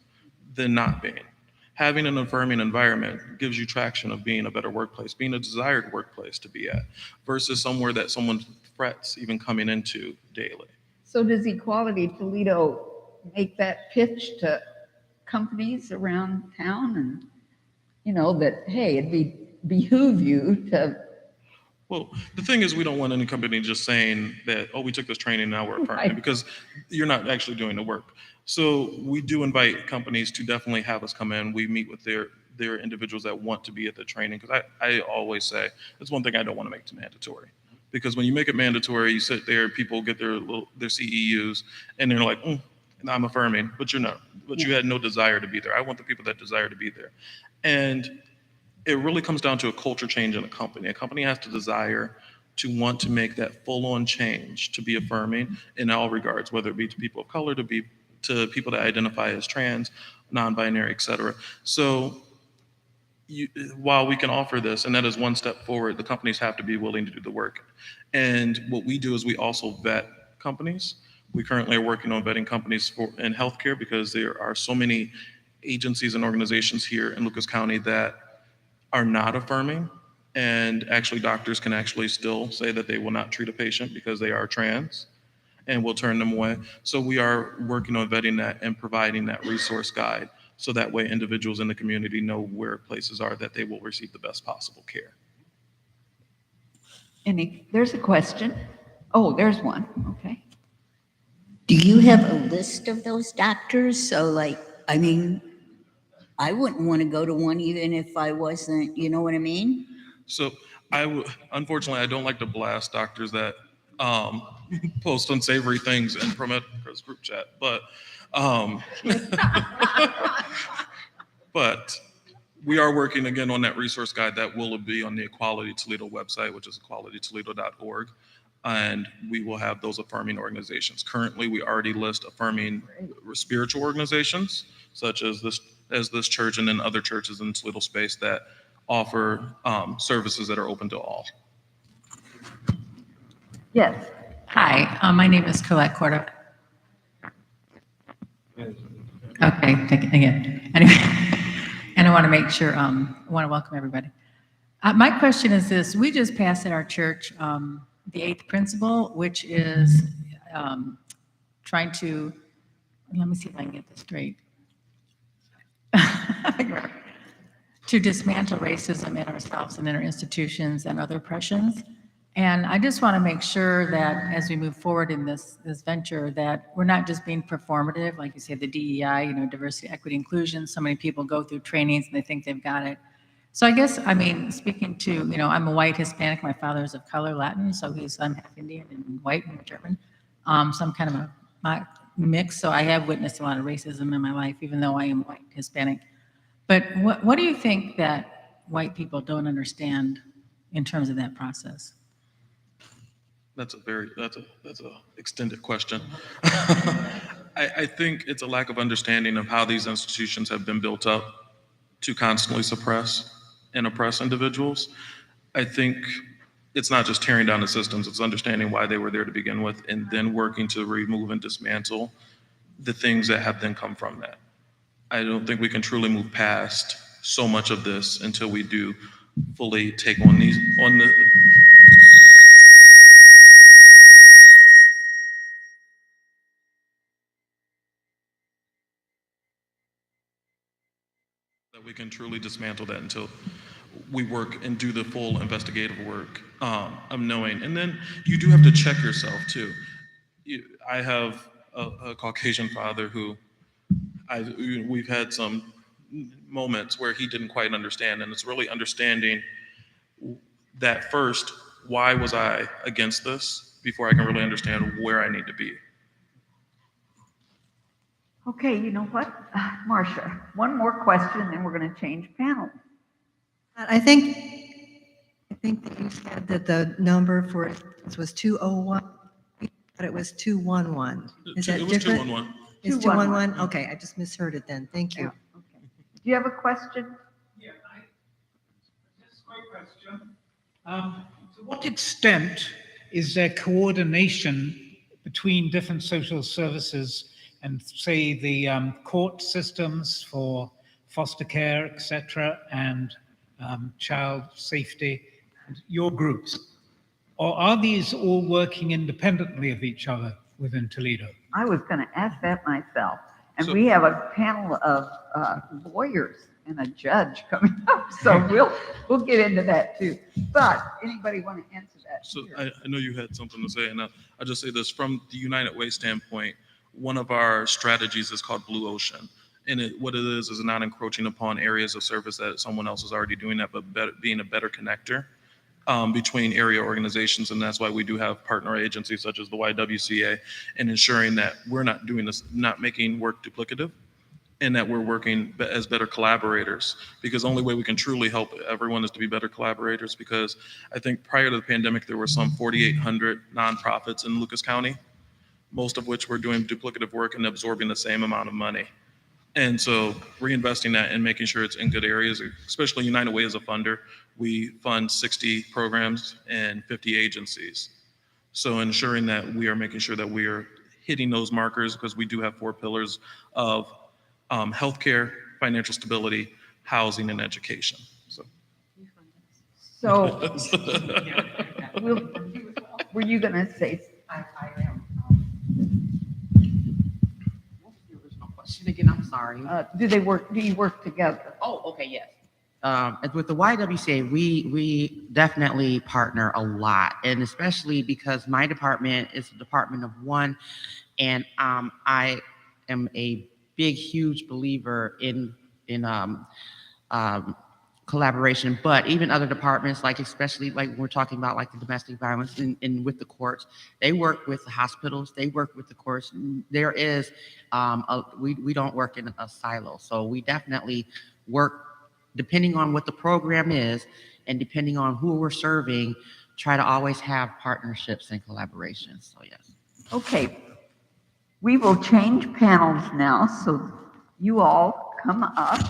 than not being. Having an affirming environment gives you traction of being a better workplace, being a desired workplace to be at, versus somewhere that someone frets even coming into daily. So does Equality Toledo make that pitch to companies around town, and that, hey, it'd behoove you to... Well, the thing is, we don't want any company just saying that, oh, we took this training, now we're affirming, because you're not actually doing the work. So we do invite companies to definitely have us come in. We meet with their individuals that want to be at the training, because I always say, that's one thing I don't want to make mandatory. Because when you make it mandatory, you sit there, people get their CEUs, and they're like, I'm affirming, but you're not. But you had no desire to be there. I want the people that desire to be there. And it really comes down to a culture change in a company. A company has to desire to want to make that full-on change, to be affirming in all regards, whether it be to people of color, to people that identify as trans, non-binary, et cetera. So while we can offer this, and that is one step forward, the companies have to be willing to do the work. And what we do is we also vet companies. We currently are working on vetting companies in healthcare, because there are so many agencies and organizations here in Lucas County that are not affirming, and actually doctors can actually still say that they will not treat a patient because they are trans and will turn them away. So we are working on vetting that and providing that resource guide, so that way individuals in the community know where places are that they will receive the best possible care. There's a question. Oh, there's one. Okay. Do you have a list of those doctors? So I wouldn't want to go to one even if I wasn't, you know what I mean? So unfortunately, I don't like to blast doctors that post unsavory things and promote Chris group chat, but but we are working again on that resource guide that will be on the Equality Toledo website, which is equalitytoledo.org. And we will have those affirming organizations. Currently, we already list affirming spiritual organizations, such as this church, and then other churches in Toledo space that offer services that are open to all. Yes. Hi, my name is Colette Corda. Okay, again. Anyway, and I want to make sure, I want to welcome everybody. My question is this: we just passed at our church the 8th principle, which is trying to, let me see if I can get this straight, to dismantle racism in ourselves and in our institutions and other oppressions. And I just want to make sure that as we move forward in this venture, that we're not just being performative, like you say, the DEI, diversity, equity, inclusion. So many people go through trainings and they think they've got it. So I guess, speaking to, I'm a white Hispanic, my father is of color Latin, so I'm half Indian and white and German. So I'm kind of a mix. So I have witnessed a lot of racism in my life, even though I am white Hispanic. But what do you think that white people don't understand in terms of that process? That's a extended question. I think it's a lack of understanding of how these institutions have been built up to constantly suppress and oppress individuals. I think it's not just tearing down the systems, it's understanding why they were there to begin with and then working to remove and dismantle the things that have then come from that. I don't think we can truly move past so much of this until we do fully take on that we can truly dismantle that until we work and do the full investigative work of knowing. And then you do have to check yourself too. I have a Caucasian father who we've had some moments where he didn't quite understand, and it's really understanding that first, why was I against this before I can really understand where I need to be. Okay, you know what, Marcia, one more question, and then we're going to change panels. I think that you said that the number for it was 201, but it was 211. Is that It was different? 211. It's 211? Okay, I just misheard it then. Thank you. Yeah, okay. Do you have a question? Yeah, just a quick question. To what extent is there coordination between different social services and, say, the court systems for foster care, etc., and child safety, and your groups? Or are these all working independently of each other within Toledo? I was going to ask that myself. And we have a panel of lawyers and a judge coming up, so we'll get into that too. But anybody want to answer that? So I know you had something to say, and I'll just say this. From the United Way standpoint, one of our strategies is called Blue Ocean. And what it is not encroaching upon areas of service that someone else is already doing that, but being a better connector between area organizations. And that's why we do have partner agencies such as the YWCA, and ensuring that we're not doing this, not making work duplicative, and that we're working as better collaborators, because the only way we can truly help everyone is to be better collaborators. Because I think prior to the pandemic, there were some 4,800 nonprofits in Lucas County, most of which were doing duplicative work and absorbing the same amount of money. And so reinvesting that and making sure it's in good areas, especially United Way as a funder, we fund 60 programs and 50 agencies. So ensuring that we are making sure that we are hitting those markers, because we do have 4 pillars of healthcare, financial stability, housing, and education. So were you going to say? I am. Question again, I'm sorry. Do you work together? Oh, okay, yes. With the YWCA, we definitely partner a lot, and especially because my department is a department of one, and I am a big, huge believer in collaboration. But even other departments, like especially like we're talking about, like the domestic violence and with the courts, they work with the hospitals, they work with the courts. There is we don't work in a silo, so we definitely work depending on what the program is and depending on who we're serving. Try to always have partnerships and collaborations. So yes. Okay, we will change panels now, so you all come up,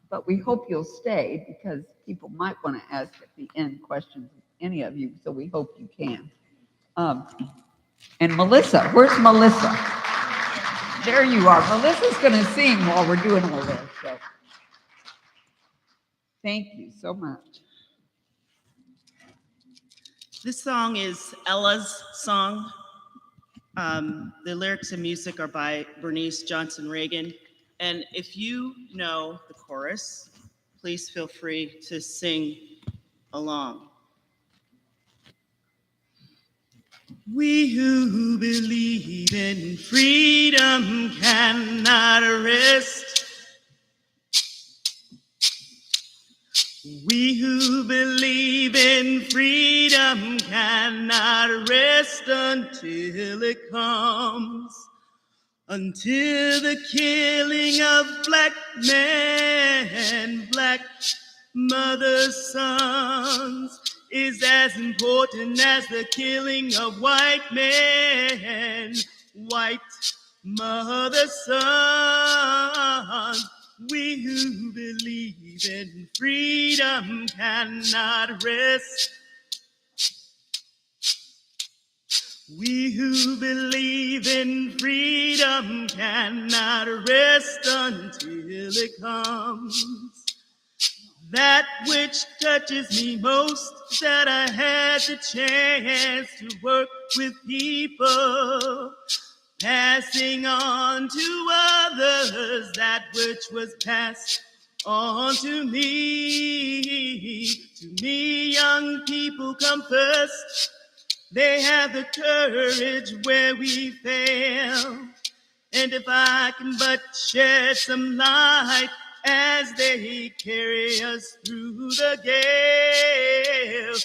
but we hope you'll stay, because people might want to ask at the end questions, any of you, so we hope you can. And Melissa, where's Melissa? There you are. Melissa's going to sing while we're doing all this. So. Thank you so much. This song is Ella's song. The lyrics and music are by Bernice Johnson Reagan. And if you know the chorus, please feel free to sing along. We who believe in freedom cannot rest. We who believe in freedom cannot rest until it comes. Until the killing of black men, black mothers' sons is as important as the killing of white men, white mothers' sons. We who believe in freedom cannot rest. We who believe in freedom cannot rest until it comes. That which touches me most is that I had the chance to work with people, passing on to others that which was passed on to me. To me, young people come first. They have the courage where we fail. And if I can but shed some light as they carry us through the gale,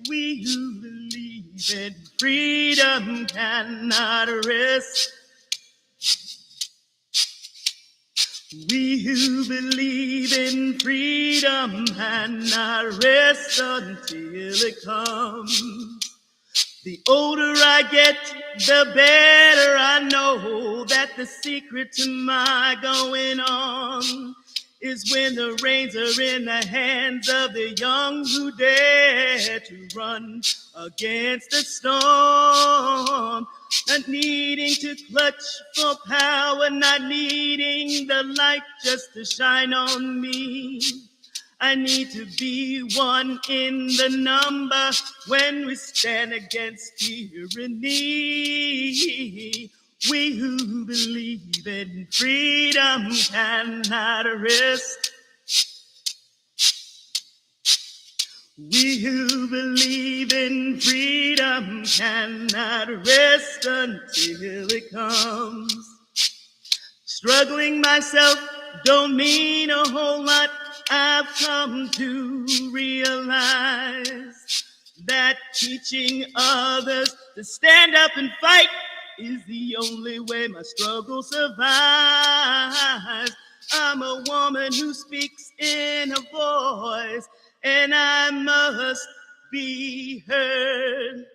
we who believe in freedom cannot rest. We who believe in freedom cannot rest until it comes. The older I get, the better I know that the secret to my going on is when the reins are in the hands of the young who dare to run against the storm. Not needing to clutch for power, not needing the light just to shine on me. I need to be one in the number when we stand against tyranny. We who believe in freedom cannot rest. We who believe in freedom cannot rest until it comes. Struggling myself don't mean a whole lot. I've come to realize that teaching others to stand up and fight is the only way my struggle survives. I'm a woman who speaks in a voice, and I must be heard.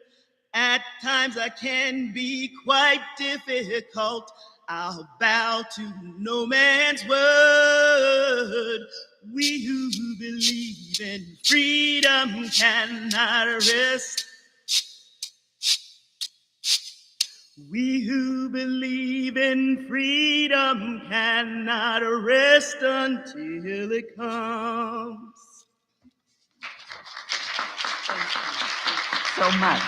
At times I can be quite difficult. I'll bow to no man's word. We who believe in freedom cannot rest. We who believe in freedom cannot rest until it comes. So much.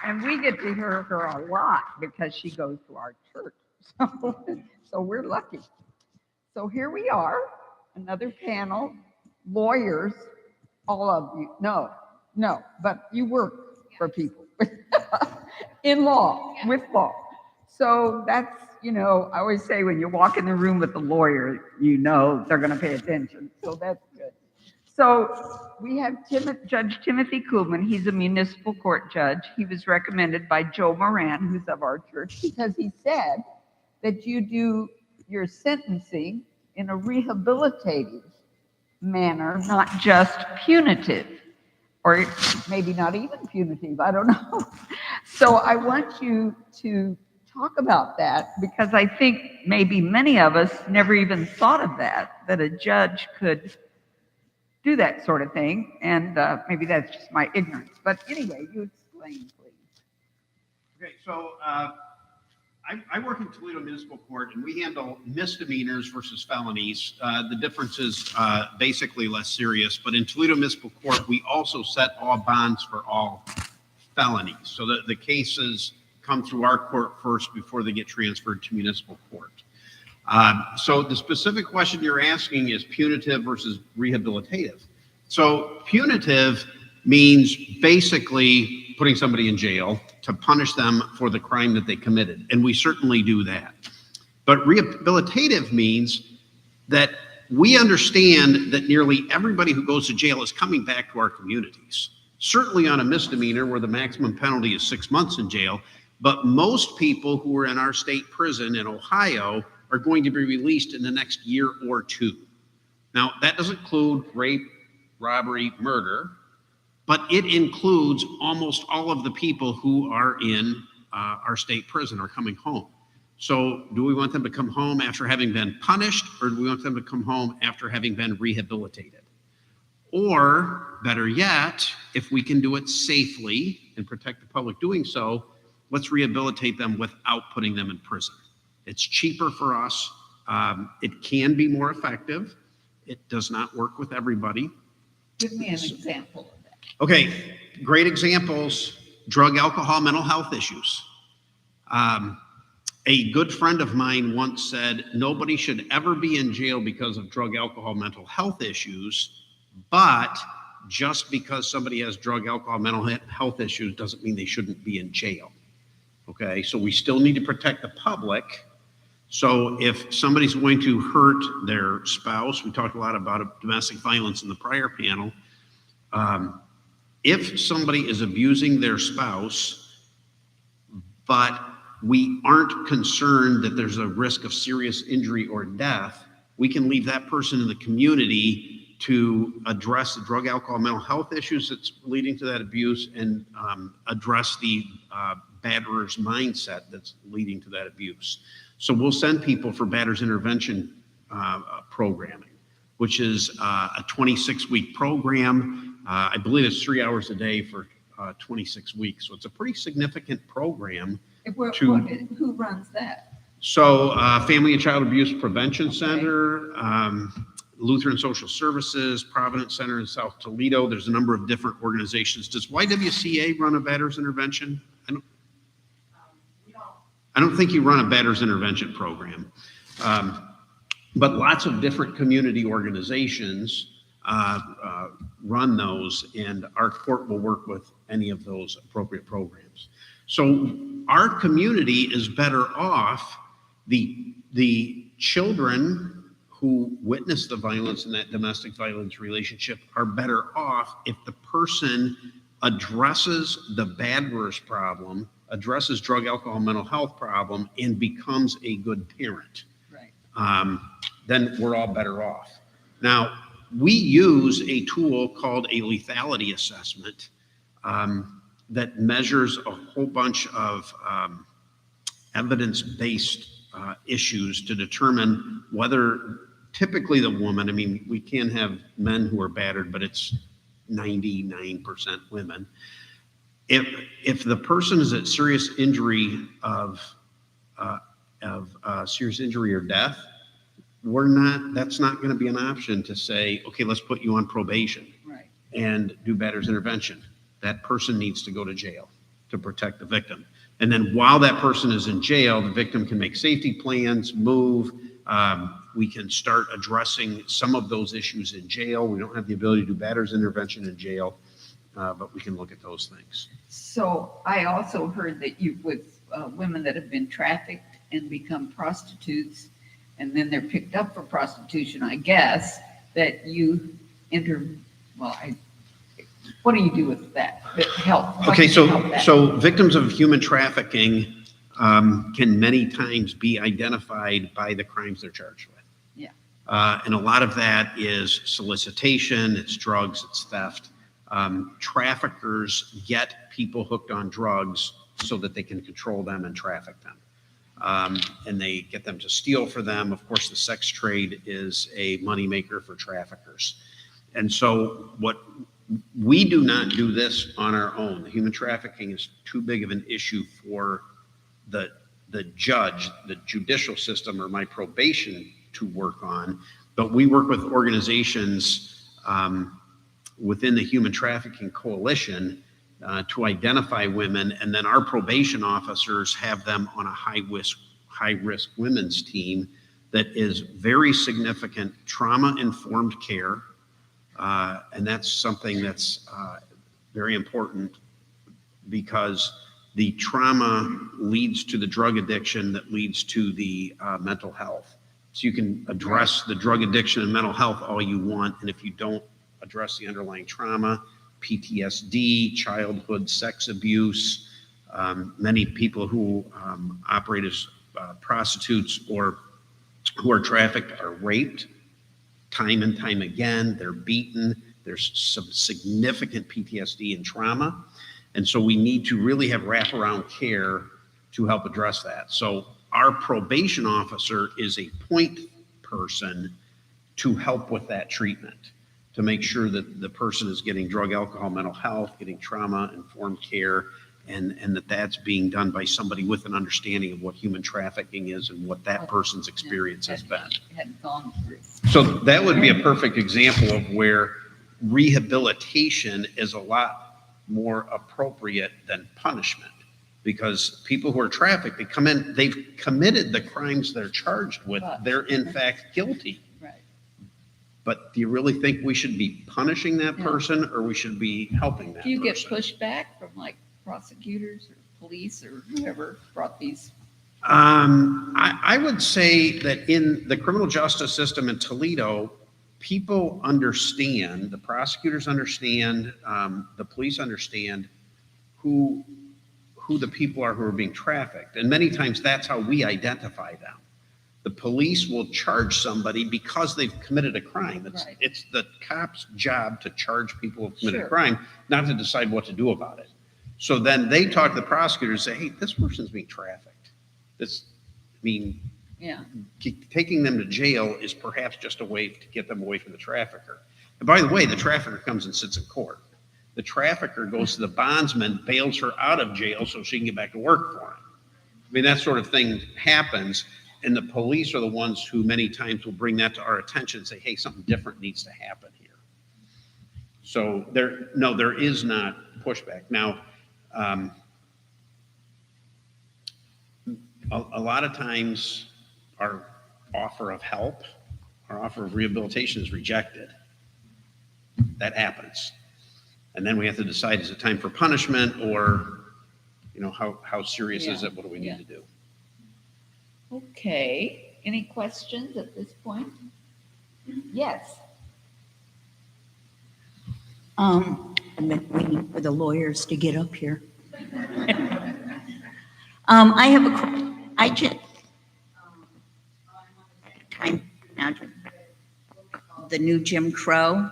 And we get to hear her a lot because she goes to our church. So we're lucky. So here we are, another panel, lawyers, all of you. No, but you work for people in law, with law. So that's, I always say when you walk in the room with the lawyer, they're going to pay attention. So that's good. So we have Judge Timothy Kuhlman. He's a municipal court judge. He was recommended by Joe Moran, who's of our church, because he said that you do your sentencing in a rehabilitative manner, not just punitive, or maybe not even punitive, I don't know. So I want you to talk about that, because I think maybe many of us never even thought of that a judge could do that sort of thing, and maybe that's just my ignorance. But anyway, you explain, please. Okay, so I work in Toledo Municipal Court, and we handle misdemeanors versus felonies. The difference is basically less serious, but in Toledo Municipal Court, we also set all bonds for all felonies. So that the cases come through our court first before they get transferred to municipal court. So the specific question you're asking is punitive versus rehabilitative. So punitive means basically putting somebody in jail to punish them for the crime that they committed. And we certainly do that. But rehabilitative means that we understand that nearly everybody who goes to jail is coming back to our communities. Certainly on a misdemeanor where the maximum penalty is 6 months in jail, but most people who are in our state prison in Ohio are going to be released in the next year or two. Now, that doesn't include rape, robbery, murder, but it includes almost all of the people who are in our state prison are coming home. So do we want them to come home after having been punished, or do we want them to come home after having been rehabilitated? Or better yet, if we can do it safely and protect the public doing so, let's rehabilitate them without putting them in prison. It's cheaper for us. It can be more effective. It does not work with everybody. Give me an example of that. Okay, great examples: drug, alcohol, mental health issues. A good friend of mine once said, nobody should ever be in jail because of drug, alcohol, mental health issues, but just because somebody has drug, alcohol, mental health issues doesn't mean they shouldn't be in jail. Okay, so we still need to protect the public. So if somebody's going to hurt their spouse, we talked a lot about domestic violence in the prior panel. If somebody is abusing their spouse, but we aren't concerned that there's a risk of serious injury or death, we can leave that person in the community to address the drug, alcohol, mental health issues that's leading to that abuse, and address the batterer's mindset that's leading to that abuse. So we'll send people for batterer's intervention programming, which is a 26-week program. I believe it's 3 hours a day for 26 weeks. So it's a pretty significant program. Who runs that? So Family and Child Abuse Prevention Center, Lutheran Social Services, Providence Center in South Toledo. There's a number of different organizations. Does YWCA run a batterer's intervention? I don't think you run a batterer's intervention program. But lots of different community organizations run those, and our court will work with any of those appropriate programs. So our community is better off. The children who witness the violence in that domestic violence relationship are better off if the person addresses the batterer's problem, addresses drug, alcohol, mental health problem, and becomes a good parent. Right. Then we're all better off. Now, we use a tool called a lethality assessment that measures a whole bunch of evidence-based issues to determine whether typically the woman, I mean, we can have men who are battered, but it's 99% women. If the person is at serious injury of serious injury or death, that's not going to be an option to say, okay, let's put you on probation and do batterer's intervention. That person needs to go to jail to protect the victim. And then while that person is in jail, the victim can make safety plans, move. We can start addressing some of those issues in jail. We don't have the ability to do batterer's intervention in jail, but we can look at those things. So I also heard that with women that have been trafficked and become prostitutes, and then they're picked up for prostitution, I guess, that you what do you do with that? Help. Okay, so victims of human trafficking can many times be identified by the crimes they're charged with. Yeah. And a lot of that is solicitation, it's drugs, it's theft. Traffickers get people hooked on drugs so that they can control them and traffic them. And they get them to steal for them. Of course, the sex trade is a moneymaker for traffickers. And so we do not do this on our own. Human trafficking is too big of an issue for the judge, the judicial system, or my probation to work on. But we work with organizations within the Human Trafficking Coalition to identify women, and then our probation officers have them on a high-risk women's team that is very significant trauma-informed care. And that's something that's very important because the trauma leads to the drug addiction that leads to the mental health. So you can address the drug addiction and mental health all you want, and if you don't address the underlying trauma, PTSD, childhood sex abuse, many people who operate as prostitutes or who are trafficked are raped time and time again. They're beaten. There's some significant PTSD and trauma. And so we need to really have wraparound care to help address that. So our probation officer is a point person to help with that treatment, to make sure that the person is getting drug, alcohol, mental health, getting trauma-informed care, and that's being done by somebody with an understanding of what human trafficking is and what that person's experience has been. Had gone through. So that would be a perfect example of where rehabilitation is a lot more appropriate than punishment, because people who are trafficked, they come in, they've committed the crimes they're charged with. They're in fact guilty. Right. But do you really think we should be punishing that person, or we should be helping that Do you get person? pushback from like prosecutors or police or whoever brought these? I would say that in the criminal justice system in Toledo, people understand, the prosecutors understand, the police understand who the people are who are being trafficked. And many times that's how we identify them. The police will charge somebody because they've committed a crime. It's the cop's job to charge people who've committed a crime, not to decide what to do about it. So then they talk to the prosecutors and say, hey, this person's being trafficked. Taking them to jail is perhaps just a way to get them away from the trafficker. And by the way, the trafficker comes and sits in court. The trafficker goes to the bondsman, bails her out of jail so she can get back to work for him. I mean, that sort of thing happens. And the police are the ones who many times will bring that to our attention and say, hey, something different needs to happen here. So there is not pushback. Now, a lot of times our offer of help, our offer of rehabilitation is rejected. That happens. And then we have to decide, is it time for punishment, or, how serious is it? What do we need to do? Okay, any questions at this point? Yes. I've been waiting for the lawyers to get up here. I have the new Jim Crow,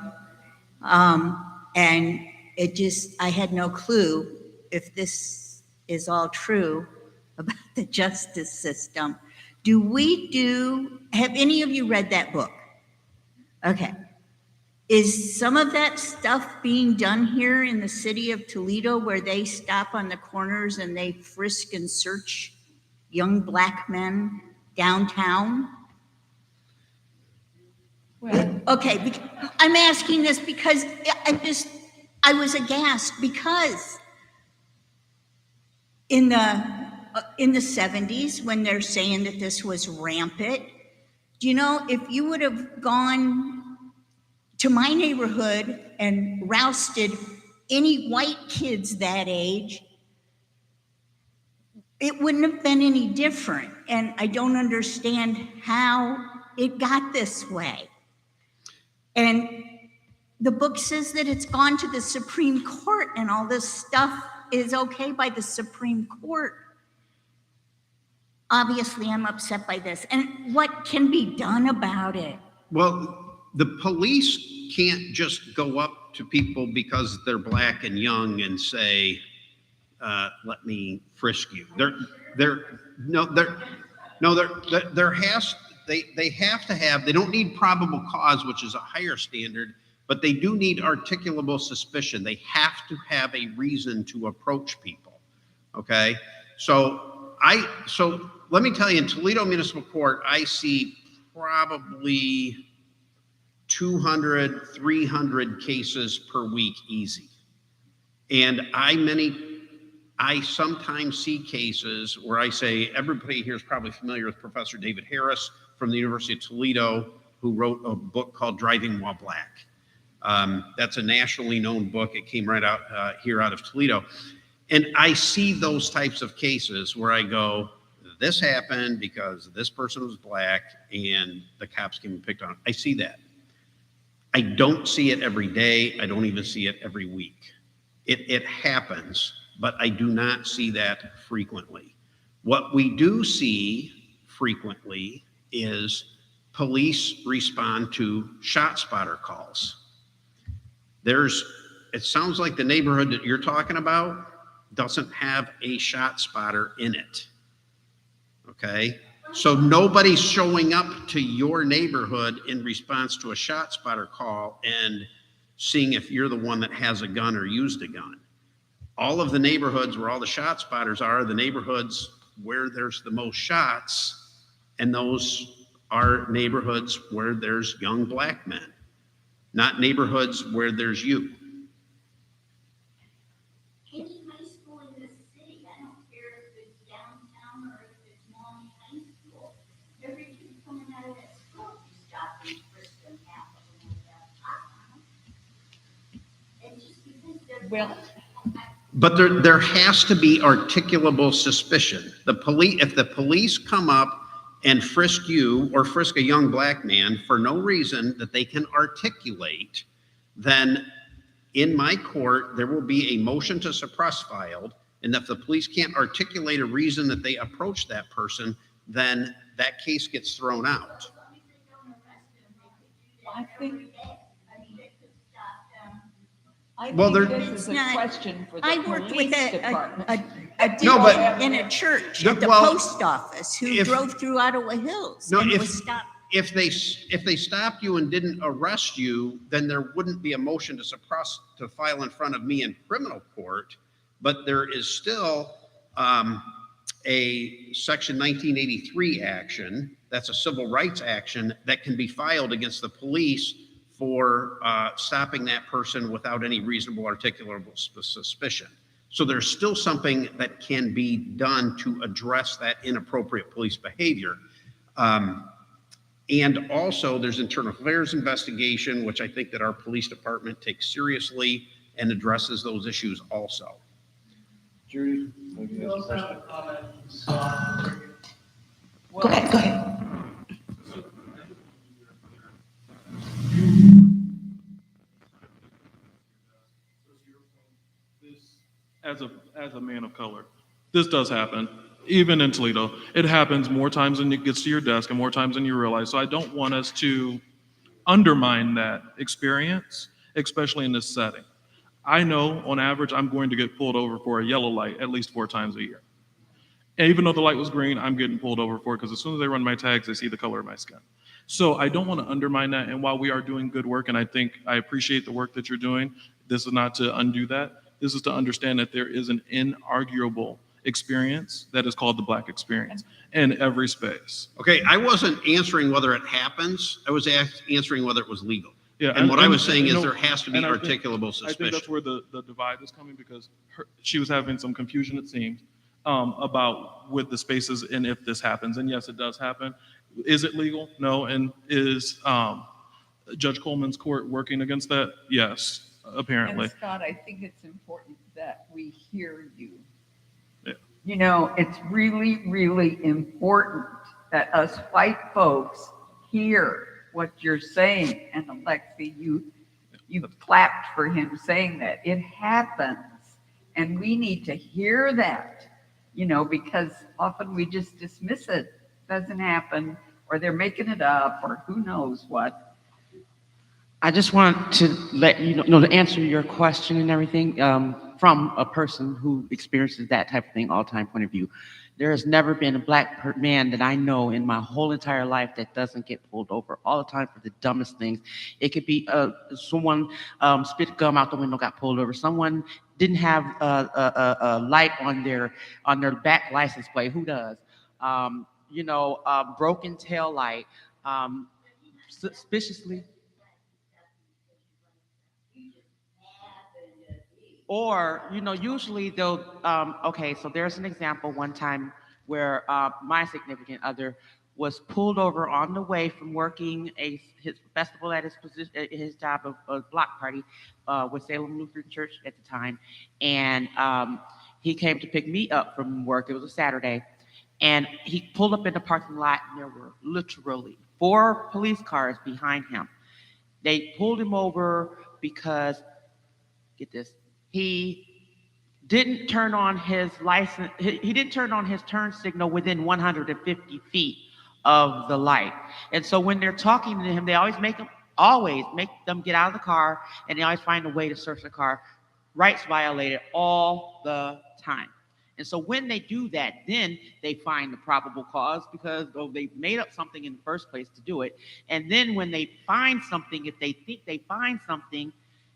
and I had no clue if this is all true about the justice system. Have any of you read that book? Okay. Is some of that stuff being done here in the city of Toledo, where they stop on the corners and they frisk and search young Black men downtown? Well, okay, I'm asking this because I was aghast, because in the 70s, when they're saying that this was rampant, if you would have gone to my neighborhood and rousted any white kids that age, it wouldn't have been any different. And I don't understand how it got this way. And the book says that it's gone to the Supreme Court, and all this stuff is okay by the Supreme Court. Obviously, I'm upset by this. And what can be done about it? Well, the police can't just go up to people because they're Black and young and say, let me frisk you. They have to have, they don't need probable cause, which is a higher standard, but they do need articulable suspicion. They have to have a reason to approach people. Okay. So let me tell you, in Toledo Municipal Court, I see probably 200, 300 cases per week, easy. And I sometimes see cases where I say, everybody here is probably familiar with Professor David Harris from the University of Toledo, who wrote a book called Driving While Black. That's a nationally known book. It came right out here out of Toledo. And I see those types of cases where I go, this happened because this person was black and the cops came and picked on him. I see that. I don't see it every day. I don't even see it every week. It happens, but I do not see that frequently. What we do see frequently is police respond to shot spotter calls. It sounds like the neighborhood that you're talking about doesn't have a shot spotter in it. Okay? So nobody's showing up to your neighborhood in response to a shot spotter call and seeing if you're the one that has a gun or used a gun. All of the neighborhoods where all the shot spotters are the neighborhoods where there's the most shots, and those are neighborhoods where there's young black men, not neighborhoods where there's you. Any high school in this city, I don't care if it's downtown or if it's Montgomery High School, every kid coming out of that school, you stop and frisk them, half of them with that pop on them. And just because they're But there has to be articulable suspicion. If the police come up and frisk you or frisk a young black man for no reason that they can articulate, then in my court, there will be a motion to suppress filed. And if the police can't articulate a reason that they approach that person, then that case gets thrown out. I think Well, this is a question for the I worked with police department. a deacon in a church at the Well, post office who drove through Ottawa Hills No, and was stopped. if they stopped you and didn't arrest you, then there wouldn't be a motion to suppress to file in front of me in criminal court. But there is still a Section 1983 action, that's a civil rights action, that can be filed against the police for stopping that person without any reasonable articulable suspicion. So there's still something that can be done to address that inappropriate police behavior. And also there's internal affairs investigation, which I think that our police department takes seriously and addresses those issues also. Judy, maybe you have a question. Go ahead. As a man of color, this does happen. Even in Toledo, it happens more times than it gets to your desk and more times than you realize. So I don't want us to undermine that experience, especially in this setting. I know on average, I'm going to get pulled over for a yellow light at least 4 times a year. And even though the light was green, I'm getting pulled over for it because as soon as they run my tags, they see the color of my skin. So I don't want to undermine that. And while we are doing good work, and I appreciate the work that you're doing, this is not to undo that. This is to understand that there is an inarguable experience that is called the Black experience in every space. Okay, I wasn't answering whether it happens. I was answering whether it was legal. Yeah, and what I was saying is there has to be I think- articulable suspicion. I think that's where the divide is coming because she was having some confusion, it seems, about with the spaces and if this happens. And yes, it does happen. Is it legal? No. And is Judge Coleman's court working against that? Yes, apparently. And Scott, I think it's important that we hear you. Yeah. You know, it's really, really important that us white folks hear what you're saying. And Alexi, you clapped for him saying that. It happens. And we need to hear that, you know, because often we just dismiss it. Doesn't happen, or they're making it up, or who knows what. I just want to let you know, to answer your question and everything, from a person who experiences that type of thing all the time point of view. There has never been a black man that I know in my whole entire life that doesn't get pulled over all the time for the dumbest things. It could be someone spit gum out the window, got pulled over. Someone didn't have a light on their back license plate. Who does? Broken tail light, suspiciously. Or, usually they'll, okay, so there's an example one time where my significant other was pulled over on the way from working his festival at his job of a block party with Salem Lutheran Church at the time. And He came to pick me up from work. It was a Saturday. And he pulled up in the parking lot, and there were literally 4 police cars behind him. They pulled him over because, get this, he didn't turn on his license. He didn't turn on his turn signal within 150 feet of the light. And so when they're talking to him, they always make them get out of the car, and they always find a way to search the car. Rights violated all the time. And so when they do that, then they find the probable cause because they made up something in the first place to do it. And then when they find something, if they think they find something,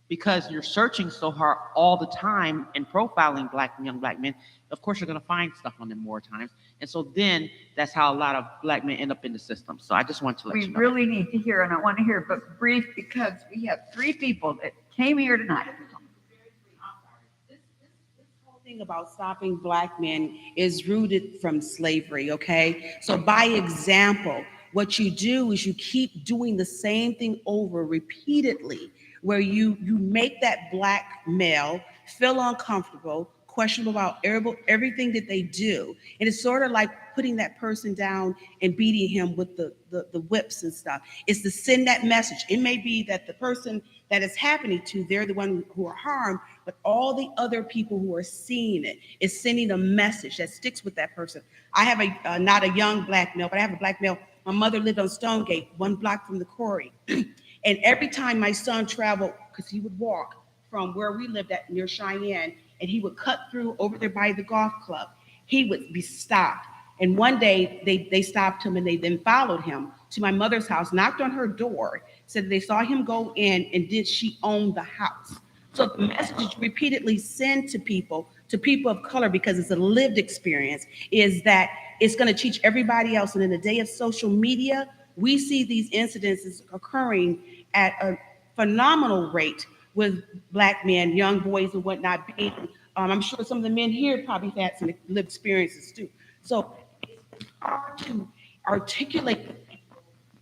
because you're searching so hard all the time and profiling young black men, of course you're going to find stuff on them more times. And so then that's how a lot of black men end up in the system. So I just want to let you know. We really need to hear, and I want to hear, but brief, because we have 3 people that came here tonight. Thing about stopping black men is rooted from slavery, okay? So by example, what you do is you keep doing the same thing over repeatedly, where you make that black male feel uncomfortable, questionable about everything that they do. And it's sort of like putting that person down and beating him with the whips and stuff. It's to send that message. It may be that the person that it's happening to, they're the one who are harmed, but all the other people who are seeing it is sending a message that sticks with that person. I have not a young black male, but I have a black male. My mother lived on Stonegate, 1 block from the quarry. And every time my son traveled, because he would walk from where we lived at near Cheyenne, and he would cut through over there by the golf club, he would be stopped. And one day they stopped him, and they then followed him to my mother's house, knocked on her door, said they saw him go in, and did she own the house? So the message repeatedly sent to people of color, because it's a lived experience, is that it's going to teach everybody else. And in the day of social media, we see these incidences occurring at a phenomenal rate with black men, young boys and whatnot. I'm sure some of the men here probably had some lived experiences too. So it's hard to articulate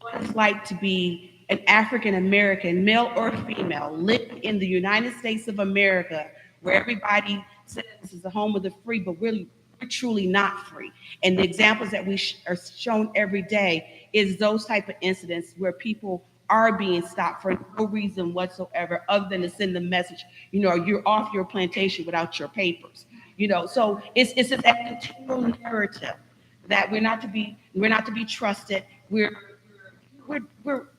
what it's like to be an African American, male or female, living in the United States of America, where everybody says this is the home of the free, but really we're truly not free. And the examples that we are shown every day is those type of incidents where people are being stopped for no reason whatsoever, other than to send the message, you're off your plantation without your papers. So it's that continual narrative that we're not to be trusted. We're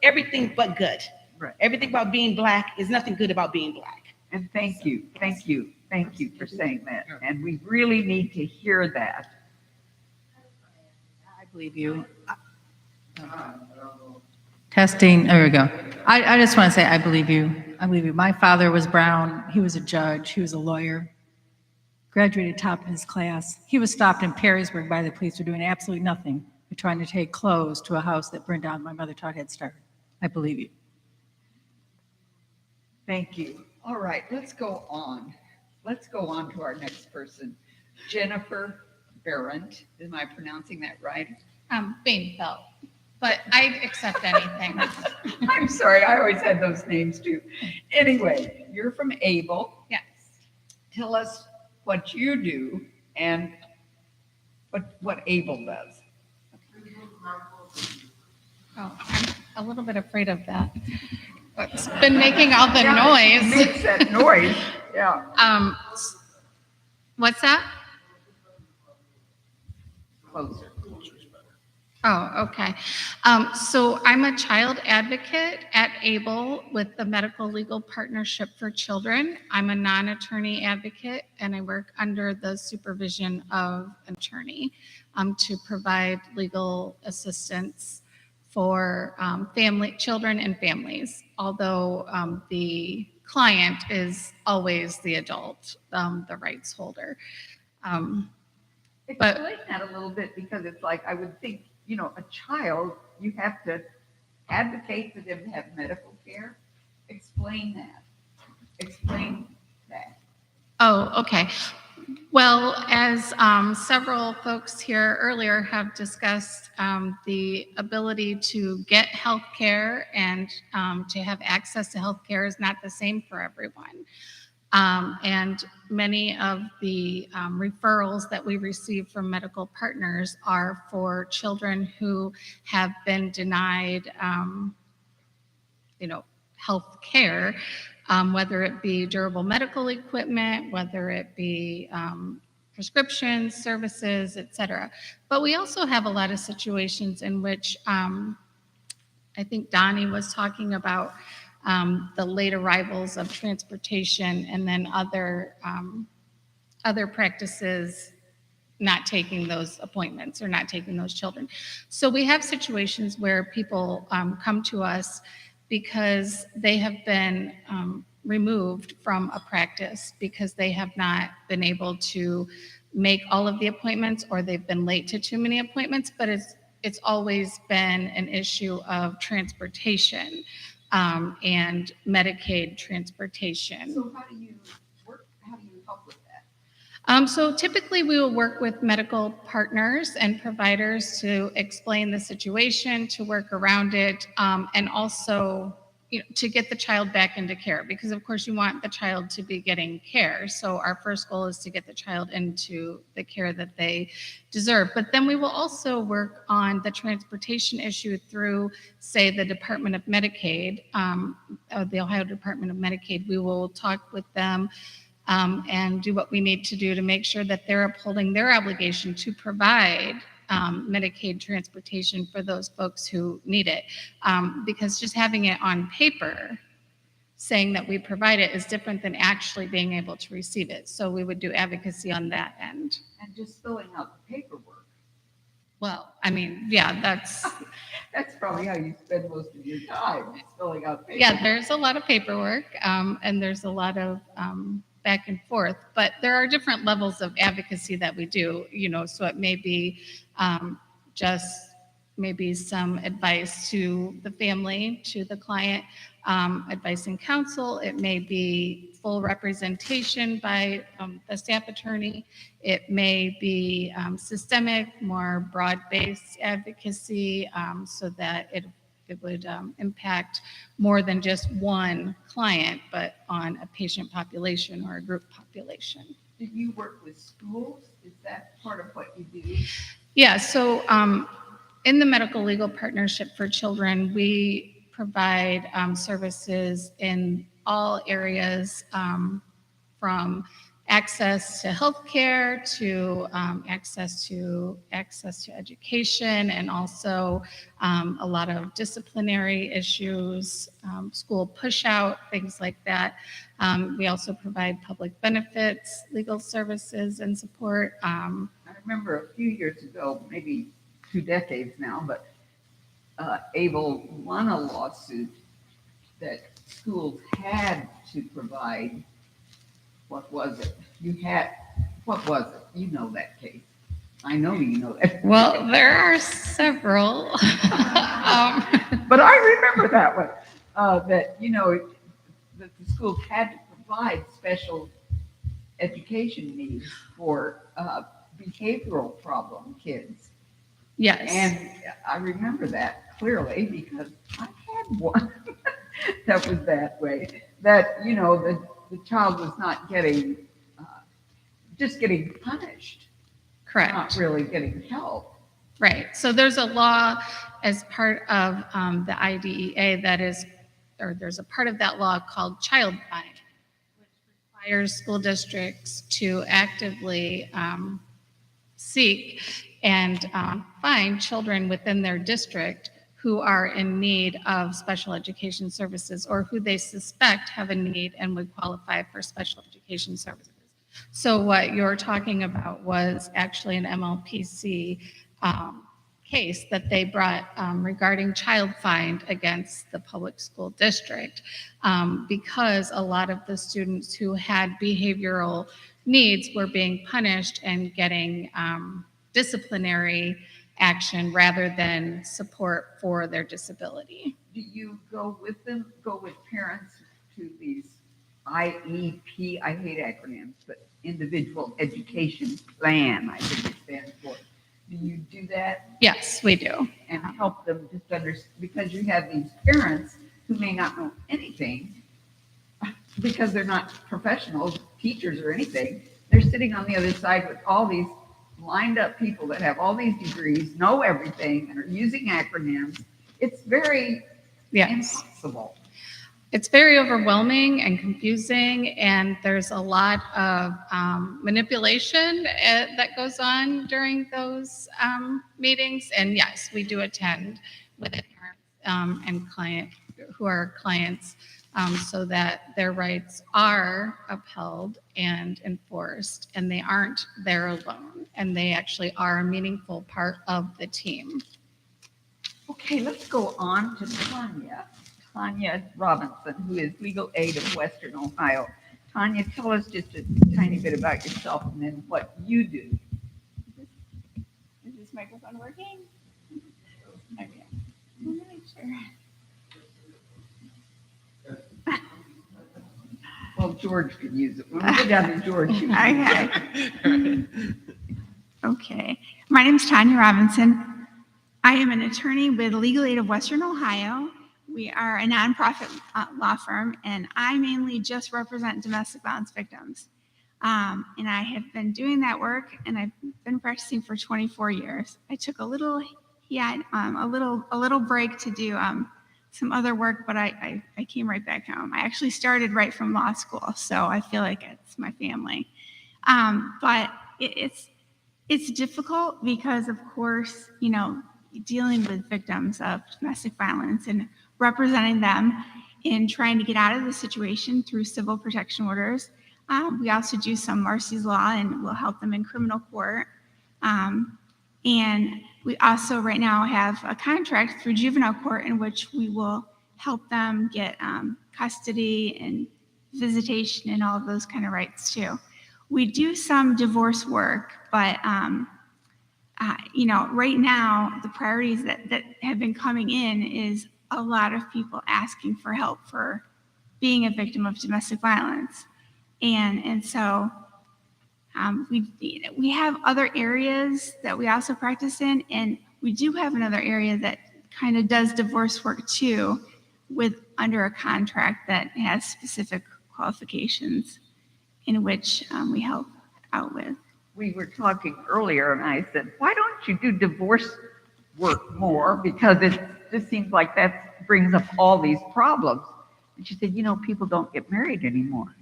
everything but good. Right. Everything about being black is nothing good about being black. And thank you for saying that. And we really need to hear that. I believe you. Testing, there we go. I just want to say I believe you. I believe you. My father was brown. He was a judge. He was a lawyer. Graduated top of his class. He was stopped in Perrysburg by the police for doing absolutely nothing, but trying to take clothes to a house that burned down. My mother taught Head Start. I believe you. Thank you. All right, let's go on. Let's go on to our next person. Jennifer Barrett. Am I pronouncing that right? Bainfeld, but I accept anything. I'm sorry, I always had those names too. Anyway, you're from Able. Yes. Tell us what you do and what Able does. Oh, I'm a little bit afraid of that. It's been making all the noise. It makes that noise. Yeah. What's that? Closer. Oh, okay. So I'm a child advocate at ABLE with the Medical Legal Partnership for Children. I'm a non-attorney advocate, and I work under the supervision of an attorney to provide legal assistance for children and families, although the client is always the adult, the rights holder. Explain that a little bit, because it's like, I would think, a child, you have to advocate for them to have medical care. Explain that. Oh, okay. Well, as several folks here earlier have discussed, the ability to get health care and to have access to health care is not the same for everyone. And many of the referrals that we receive from medical partners are for children who have been denied, health care, whether it be durable medical equipment, whether it be prescriptions, services, et cetera. But we also have a lot of situations in which I think Donnie was talking about the late arrivals of transportation and then other practices not taking those appointments or not taking those children. So we have situations where people come to us because they have been removed from a practice because they have not been able to make all of the appointments or they've been late to too many appointments, but it's always been an issue of transportation and Medicaid transportation. So how do you help with that? So typically we will work with medical partners and providers to explain the situation, to work around it, and also to get the child back into care, because of course you want the child to be getting care. So our first goal is to get the child into the care that they deserve. But then we will also work on the transportation issue through, say, the Department of Medicaid, the Ohio Department of Medicaid. We will talk with them and do what we need to do to make sure that they're upholding their obligation to provide Medicaid transportation for those folks who need it. Because just having it on paper, saying that we provide it, is different than actually being able to receive it. So we would do advocacy on that end. And just filling out the paperwork. Well, I mean, yeah, that's probably how you spend most of your time, is filling out paperwork. Yeah, there's a lot of paperwork and there's a lot of back and forth, but there are different levels of advocacy that we do, so it may be just maybe some advice to the family, to the client, advice and counsel. It may be full representation by the staff attorney. It may be systemic, more broad-based advocacy so that it would impact more than just one client, but on a patient population or a group population. Do you work with schools? Is that part of what you do? Yeah, so in the Medical Legal Partnership for Children, we provide services in all areas from access to healthcare to access to education, and also a lot of disciplinary issues, school push out, things like that. We also provide public benefits, legal services, and support. I remember a few years ago, maybe 2 decades now, but ABLE won a lawsuit that schools had to provide. What was it? What was it? You know that case. I know you know that. Well, there are several. But I remember that one, that the schools had to provide special education needs for behavioral problem kids. Yes. And I remember that clearly because I had one that was that way, that, the child was not getting, just getting punished. Correct. Not really getting help. Right. So there's a law as part of the IDEA there's a part of that law called child fine, which requires school districts to actively seek and find children within their district who are in need of special education services or who they suspect have a need and would qualify for special education services. So what you're talking about was actually an MLPC case that they brought regarding child find against the public school district because a lot of the students who had behavioral needs were being punished and getting disciplinary action rather than support for their disability. Do you go with parents to these IEP, I hate acronyms, but Individual Education Plan, I think it stands for. Do you do that? Yes, we do. And help them just understand, because you have these parents who may not know anything because they're not professionals, teachers or anything. They're sitting on the other side with all these lined up people that have all these degrees, know everything, and are using acronyms. It's very impossible. It's very overwhelming and confusing, and there's a lot of manipulation that goes on during those meetings. And yes, we do attend with parents and who are clients so that their rights are upheld and enforced, and they aren't there alone, and they actually are a meaningful part of the team. Okay, let's go on to Tanya Robinson, who is legal aid of Western Ohio. Tanya, tell us just a tiny bit about yourself and then what you do. Is this microphone working? Okay. I'm not sure. Well, George could use it. When we go down to George. Okay. Okay. My name is Tanya Robinson. I am an attorney with Legal Aid of Western Ohio. We are a nonprofit law firm, and I mainly just represent domestic violence victims. And I have been doing that work, and I've been practicing for 24 years. I took a little break to do some other work, but I came right back home. I actually started right from law school, so I feel like it's my family. But it's difficult because, of course, you know, dealing with victims of domestic violence and representing them in trying to get out of the situation through civil protection orders. We also do some Marcy's Law, and we'll help them in criminal court. And we also right now have a contract through juvenile court in which we will help them get custody and visitation and all of those kind of rights too. We do some divorce work, but you know, right now the priorities that have been coming in is a lot of people asking for help for being a victim of domestic violence. And so we have other areas that we also practice in, and we do have another area that kind of does divorce work too, with under a contract that has specific qualifications in which we help out with. We were talking earlier, and I said, why don't you do divorce work more? Because it just seems like that brings up all these problems. And she said, you know, people don't get married anymore.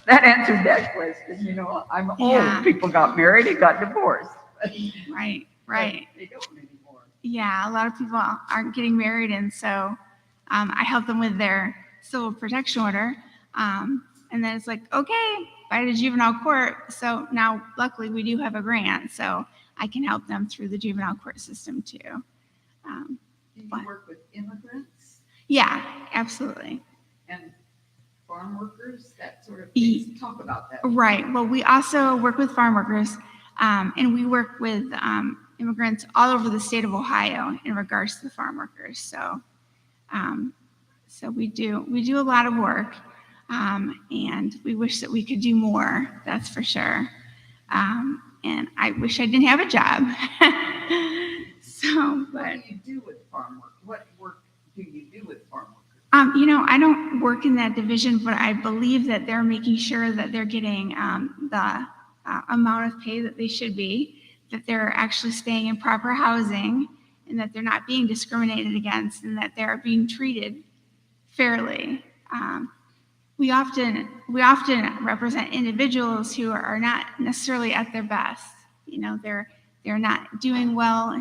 That answered that question. You know, I'm old. People got married and got divorced. Right. They don't anymore. Yeah, a lot of people aren't getting married, and so I help them with their civil protection order. And then it's like, okay, by the juvenile court. So now, luckily, we do have a grant, so I can help them through the juvenile court system too. Do you work with immigrants? Yeah, absolutely. And farm workers, that sort of thing? Talk about that. Right. Well, we also work with farm workers, and we work with immigrants all over the state of Ohio in regards to the farm workers. So, so we do a lot of work, and we wish that we could do more. That's for sure. And I wish I didn't have a job. So, but what do you do with farm work? What work do you do with farm work? You know, I don't work in that division, but I believe that they're making sure that they're getting the amount of pay that they should be, that they're actually staying in proper housing, and that they're not being discriminated against, and that they're being treated fairly. We often represent individuals who are not necessarily at their best. You know, they're not doing well.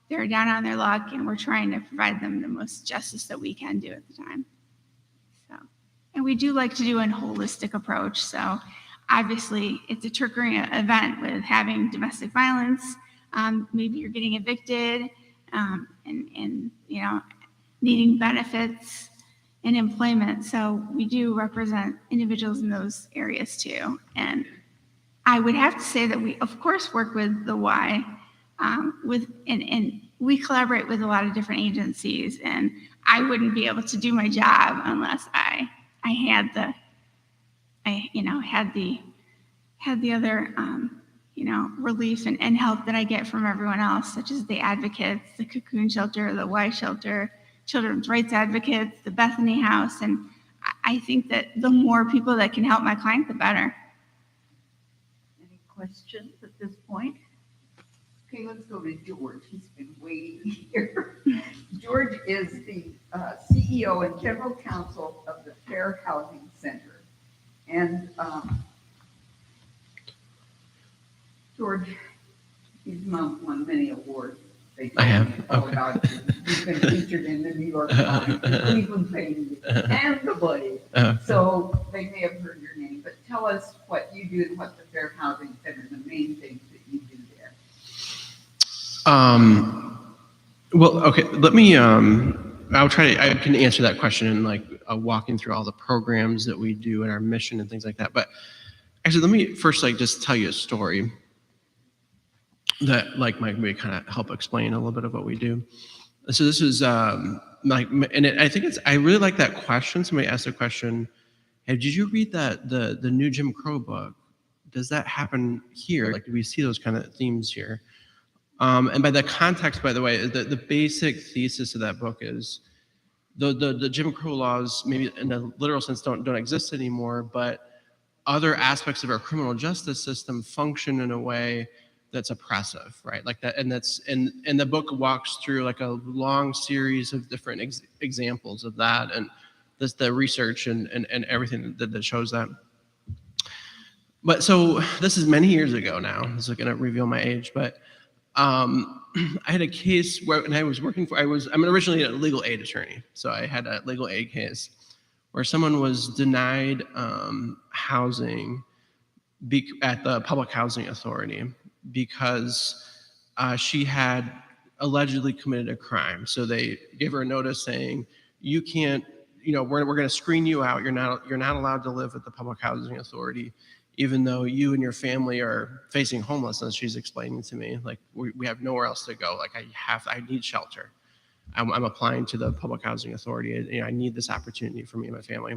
They're down on their luck, and we're trying to provide them the most justice that we can do at the time. So, and we do like to do a holistic approach. So obviously it's a triggering event with having domestic violence. Maybe you're getting evicted, and you know, needing benefits and employment. So we do represent individuals in those areas too. And I would have to say that we, of course, work with the Y. And we collaborate with a lot of different agencies, and I wouldn't be able to do my job unless I had the other relief and help that I get from everyone else, such as the advocates, the Cocoon Shelter, the Y Shelter, children's rights advocates, the Bethany House, and I think that the more people that can help my client, the better. Any questions at this point? Okay, let's go to George. He's been waiting here. George is the CEO and General Counsel of the Fair Housing Center. And George, you've won many awards. I have. Okay. About you. You've been featured in the New York Times, the Cleveland Painting, and the Buddy. So they may have heard your name, but tell us what you do and what the Fair Housing Center, the main things that you do there. Well, okay, let me, I can answer that question in like walking through all the programs that we do and our mission and things like that. But actually, let me first like just tell you a story that like might maybe kind of help explain a little bit of what we do. So this is like, and I think I really like that question. Somebody asked a question, hey, did you read that, the new Jim Crow book? Does that happen here? Like, do we see those kind of themes here? And by the context, by the way, the basic thesis of that book is the Jim Crow laws, maybe in a literal sense, don't exist anymore, but other aspects of our criminal justice system function in a way that's oppressive, right? Like that, and the book walks through like a long series of different examples of that, and the research and everything that shows that. But so this is many years ago now. This is going to reveal my age, but I had a case where, and I was working for, I'm originally a legal aid attorney. So I had a legal aid case where someone was denied housing at the Public Housing Authority because she had allegedly committed a crime. So they gave her a notice saying, you can't, we're going to screen you out. You're not allowed to live at the Public Housing Authority, even though you and your family are facing homelessness. She's explaining to me, like, we have nowhere else to go. Like, I need shelter. I'm applying to the Public Housing Authority. I need this opportunity for me and my family.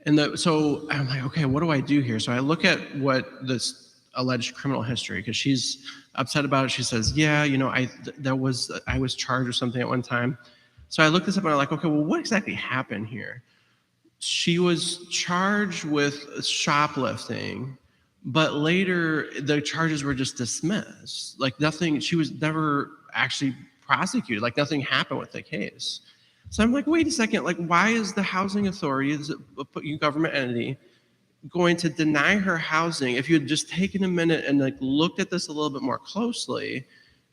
And so I'm like, okay, what do I do here? So I look at what this alleged criminal history, because she's upset about it. She says, yeah, I was charged or something at one time. So I looked this up and I'm like, okay, well, what exactly happened here? She was charged with shoplifting, but later the charges were just dismissed. Like nothing, she was never actually prosecuted. Like nothing happened with the case. So I'm like, wait a second, like why is the housing authority, a government entity, going to deny her housing? If you had just taken a minute and like looked at this a little bit more closely,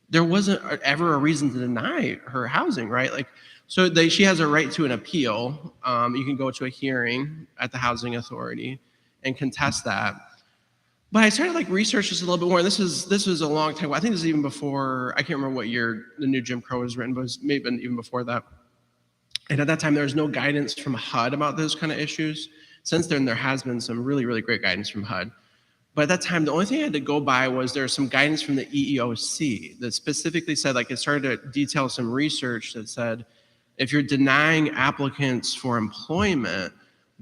there wasn't ever a reason to deny her housing, right? Like, so she has a right to an appeal. You can go to a hearing at the housing authority and contest that. But I started like research this a little bit more. And this was a long time. I think this is even before, I can't remember what year the new Jim Crow was written, but it was maybe even before that. And at that time, there was no guidance from HUD about those kind of issues. Since then, there has been some really, really great guidance from HUD. But at that time, the only thing I had to go by was there was some guidance from the EEOC that specifically said, like it started to detail some research that said, if you're denying applicants for employment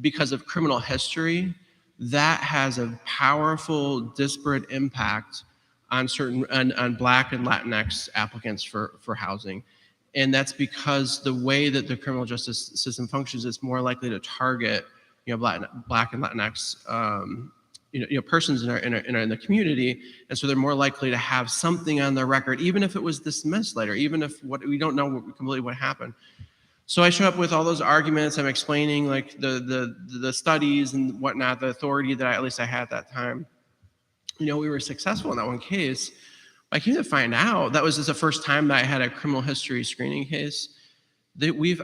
because of criminal history, that has a powerful disparate impact on on Black and Latinx applicants for housing. And that's because the way that the criminal justice system functions is more likely to target, Black and Latinx persons in the community, and so they're more likely to have something on their record, even if it was dismissed later, even if we don't know completely what happened. So I show up with all those arguments. I'm explaining like the studies and whatnot, the authority that at least I had at that time. We were successful in that one case. I came to find out that was just the first time that I had a criminal history screening case.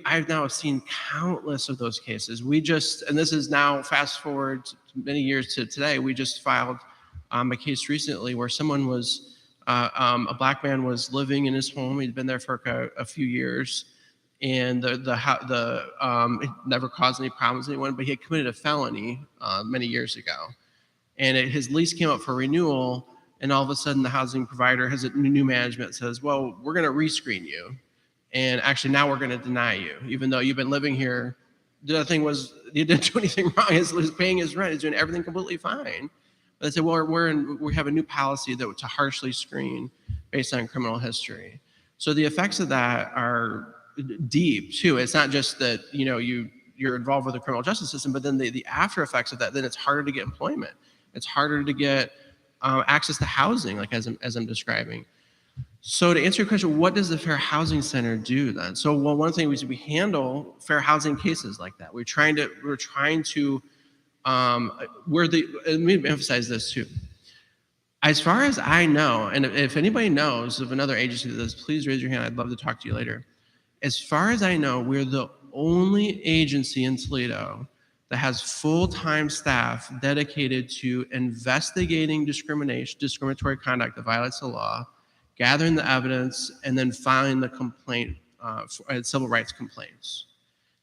I've now seen countless of those cases. And this is now fast forward many years to today, we just filed a case recently where someone was, a Black man was living in his home. He'd been there for a few years, and it never caused any problems to anyone, but he had committed a felony many years ago. And his lease came up for renewal, and all of a sudden the housing provider has a new management says, well, we're gonna rescreen you. And actually now we're gonna deny you, even though you've been living here. The other thing was, he didn't do anything wrong. He was paying his rent, he's doing everything completely fine. But they said, well, we have a new policy to harshly screen based on criminal history. So the effects of that are deep too. It's not just that, you you're involved with the criminal justice system, but then the after effects of that, then it's harder to get employment. It's harder to get access to housing, like as I'm describing. So to answer your question, what does the Fair Housing Center do then? So well, one thing we handle fair housing cases like that. Let me emphasize this too. As far as I know, and if anybody knows of another agency that does, please raise your hand. I'd love to talk to you later. As far as I know, we're the only agency in Toledo that has full-time staff dedicated to investigating discriminatory conduct that violates the law, gathering the evidence, and then filing the complaint, civil rights complaints.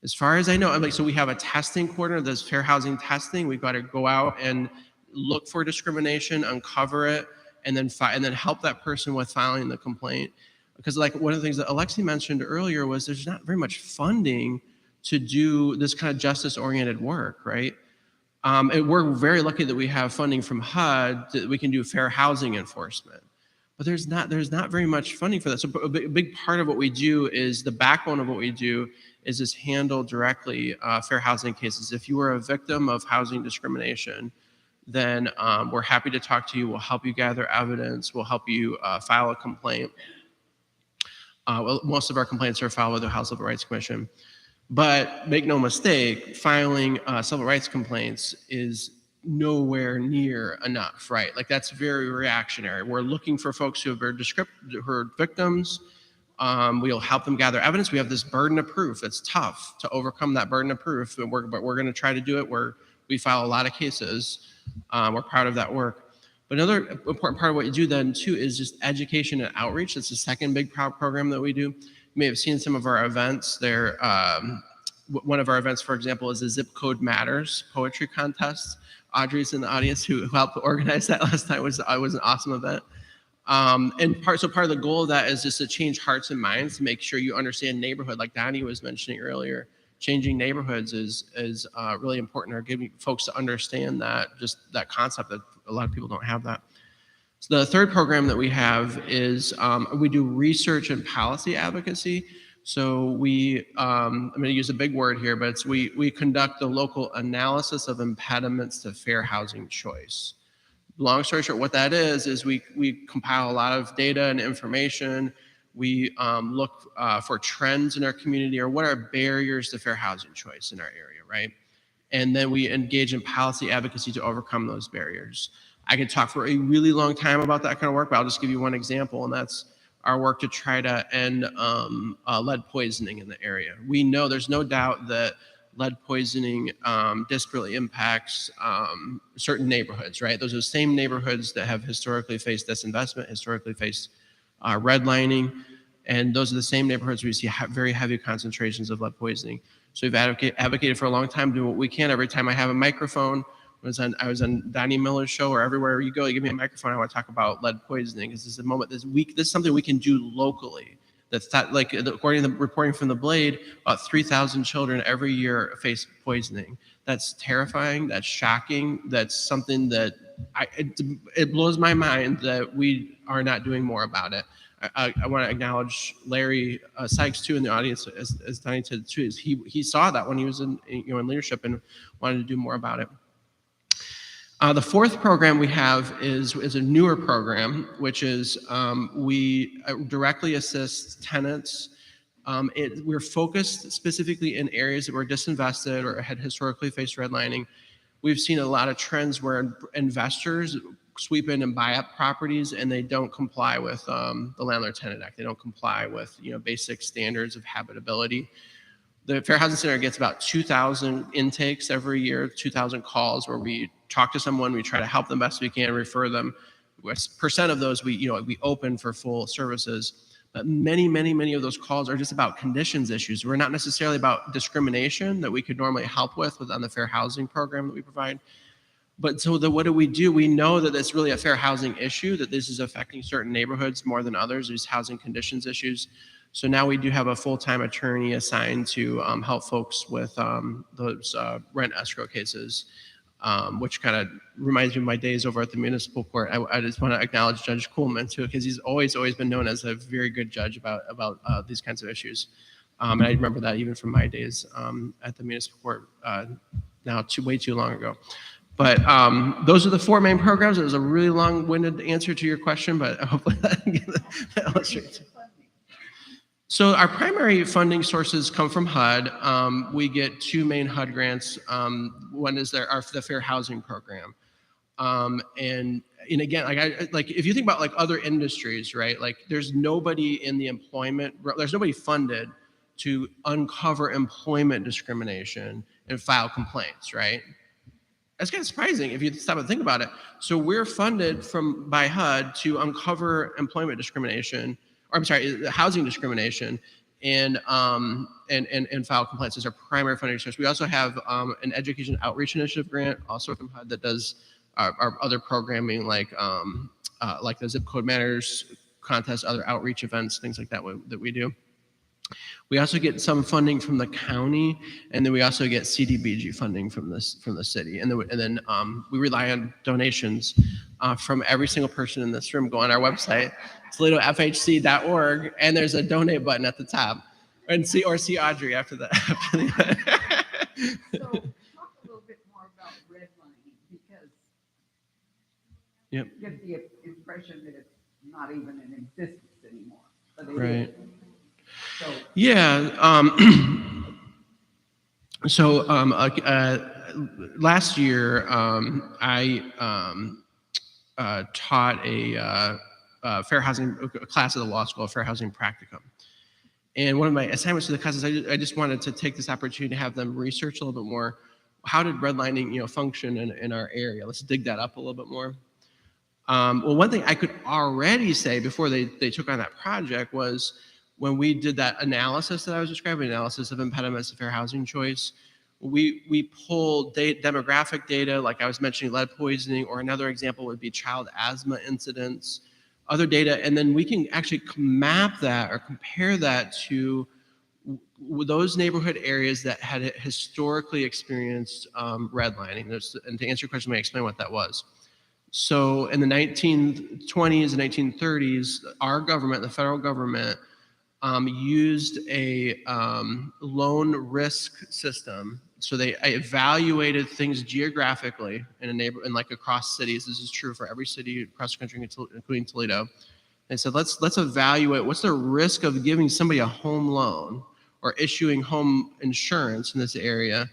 As far as I know, so we have a testing coordinator that does fair housing testing. We've got to go out and look for discrimination, uncover it, and then help that person with filing the complaint. Because like one of the things that Alexi mentioned earlier was there's not very much funding to do this kind of justice-oriented work, right? And we're very lucky that we have funding from HUD that we can do fair housing enforcement. But there's not very much funding for that. So a big part of what we do is the backbone of what we do is just handle directly fair housing cases. If you are a victim of housing discrimination, then we're happy to talk to you. We'll help you gather evidence. We'll help you file a complaint. Well, most of our complaints are filed with the House Civil Rights Commission. But make no mistake, filing civil rights complaints is nowhere near enough, right? Like that's very reactionary. We're looking for folks who have been victims. We'll help them gather evidence. We have this burden of proof. It's tough to overcome that burden of proof, but we're going to try to do it. We file a lot of cases. We're proud of that work. But another important part of what you do then too is just education and outreach. That's the second big program that we do. You may have seen some of our events there. One of our events, for example, is the Zip Code Matters poetry contest. Audrey's in the audience who helped organize that last time. It was an awesome event. And part of the goal of that is just to change hearts and minds to make sure you understand neighborhood, like Donnie was mentioning earlier. Changing neighborhoods is really important, or giving folks to understand that concept that a lot of people don't have that. So the third program that we have is we do research and policy advocacy. So I'm going to use a big word here, but we conduct the local analysis of impediments to fair housing choice. Long story short, what that is we compile a lot of data and information. We look for trends in our community, or what are barriers to fair housing choice in our area, right? And then we engage in policy advocacy to overcome those barriers. I could talk for a really long time about that kind of work, but I'll just give you one example, and that's our work to try to end lead poisoning in the area. We know there's no doubt that lead poisoning disparately impacts certain neighborhoods, right? Those are the same neighborhoods that have historically faced disinvestment, historically faced redlining, and those are the same neighborhoods where you see very heavy concentrations of lead poisoning. So we've advocated for a long time, doing what we can. Every time I have a microphone, I was on Donnie Miller's show, or everywhere you go, you give me a microphone, I want to talk about lead poisoning. This is a moment, this is something we can do locally. Like according to the reporting from the Blade, about 3,000 children every year face poisoning. That's terrifying. That's shocking. That's something that it blows my mind that we are not doing more about it. I want to acknowledge Larry Sykes too in the audience, as Donnie said too. He saw that when he was in leadership and wanted to do more about it. The fourth program we have is a newer program, which is we directly assist tenants. We're focused specifically in areas that were disinvested or had historically faced redlining. We've seen a lot of trends where investors sweep in and buy up properties, and they don't comply with the Landlord-Tenant Act. They don't comply with basic standards of habitability. The Fair Housing Center gets about 2,000 intakes every year, 2,000 calls where we talk to someone, we try to help them best we can, refer them. Percent of those we open for full services. But many of those calls are just about conditions issues. We're not necessarily about discrimination that we could normally help with on the fair housing program that we provide. But so what do? We know that it's really a fair housing issue, that this is affecting certain neighborhoods more than others, these housing conditions issues. So now we do have a full-time attorney assigned to help folks with those rent escrow cases, which kind of reminds me of my days over at the municipal court. I just want to acknowledge Judge Kuhlman too, because he's always been known as a very good judge about these kinds of issues. And I remember that even from my days at the municipal court now way too long ago. But those are the 4 main programs. It was a really long-winded answer to your question, but hopefully that illustrates it. So our primary funding sources come from HUD. We get 2 main HUD grants. One is the Fair Housing Program. And again, like if you think about like other industries, right? Like there's nobody in the employment, there's nobody funded to uncover employment discrimination and file complaints, right? That's kind of surprising if you stop and think about it. So we're funded by HUD to uncover employment discrimination, or I'm sorry, housing discrimination, and file complaints as our primary funding source. We also have an education outreach initiative grant, also from HUD, that does our other programming, like the Zip Code Matters contest, other outreach events, things like that that we do. We also get some funding from the county, and then we also get CDBG funding from the city, and then we rely on donations from every single person in this room. Go on our website, ToledoFHC.org, and there's a donate button at the top, and see Audrey after that. So talk a little bit more about redlining, because Yep. you get the impression that it's not even in existence anymore. But it Right. is. So, yeah. Last year, I taught a fair housing class at the law school, a fair housing practicum. And one of my assignments to the classes, I just wanted to take this opportunity to have them research a little bit more. How did redlining, function in our area? Let's dig that up a little bit more. Well, one thing I could already say before they took on that project was, when we did that analysis that I was describing, analysis of impediments to fair housing choice, we pulled demographic data, like I was mentioning, lead poisoning, or another example would be child asthma incidents, other data, and then we can actually map that or compare that to those neighborhood areas that had historically experienced redlining. And to answer your question, let me explain what that was. So in the 1920s and 1930s, our government, the federal government, used a loan risk system. So they evaluated things geographically in like across cities. This is true for every city across the country, including Toledo. They said, let's evaluate what's the risk of giving somebody a home loan or issuing home insurance in this area,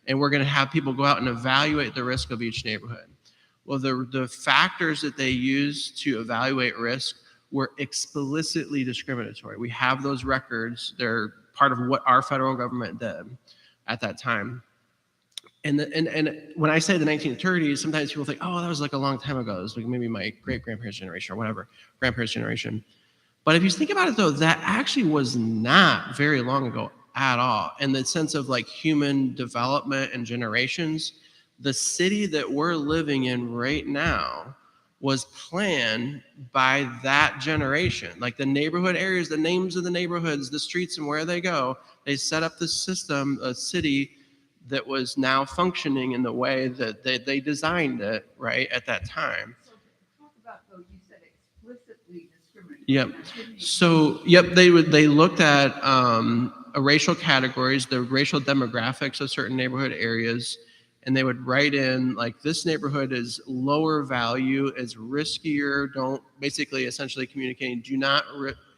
and we're going to have people go out and evaluate the risk of each neighborhood. Well, the factors that they used to evaluate risk were explicitly discriminatory. We have those records. They're part of what our federal government did at that time. And when I say the 1930s, sometimes people think, oh, that was like a long time ago. It was like maybe my great-grandparents' generation or whatever, grandparents' generation. But if you think about it, though, that actually was not very long ago at all. In the sense of like human development and generations, the city that we're living in right now was planned by that generation. Like the neighborhood areas, the names of the neighborhoods, the streets and where they go, they set up this system, a city that was now functioning in the way that they designed it, right, at that time. so talk about, though, you said explicitly discriminatory. Yep. So, yep, they looked at racial categories, the racial demographics of certain neighborhood areas, and they would write in like, this neighborhood is lower value, is riskier, don't basically essentially communicating, do not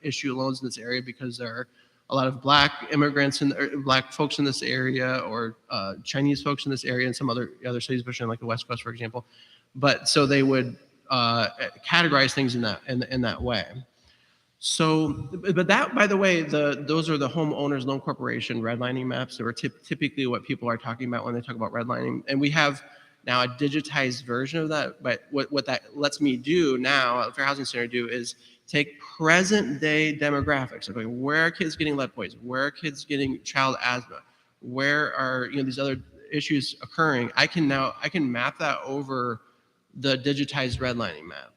issue loans in this area because there are a lot of black immigrants and black folks in this area, or Chinese folks in this area, and some other cities, especially like the West Coast, for example. But so they would categorize things in that way. So, but that, by the way, those are the homeowners loan corporation redlining maps that are typically what people are talking about when they talk about redlining. And we have now a digitized version of that. But what that lets me do now, Fair Housing Center do, is take present day demographics. Okay, where are kids getting lead poisoning? Where are kids getting child asthma? Where are these other issues occurring? I can map that over the digitized redlining map.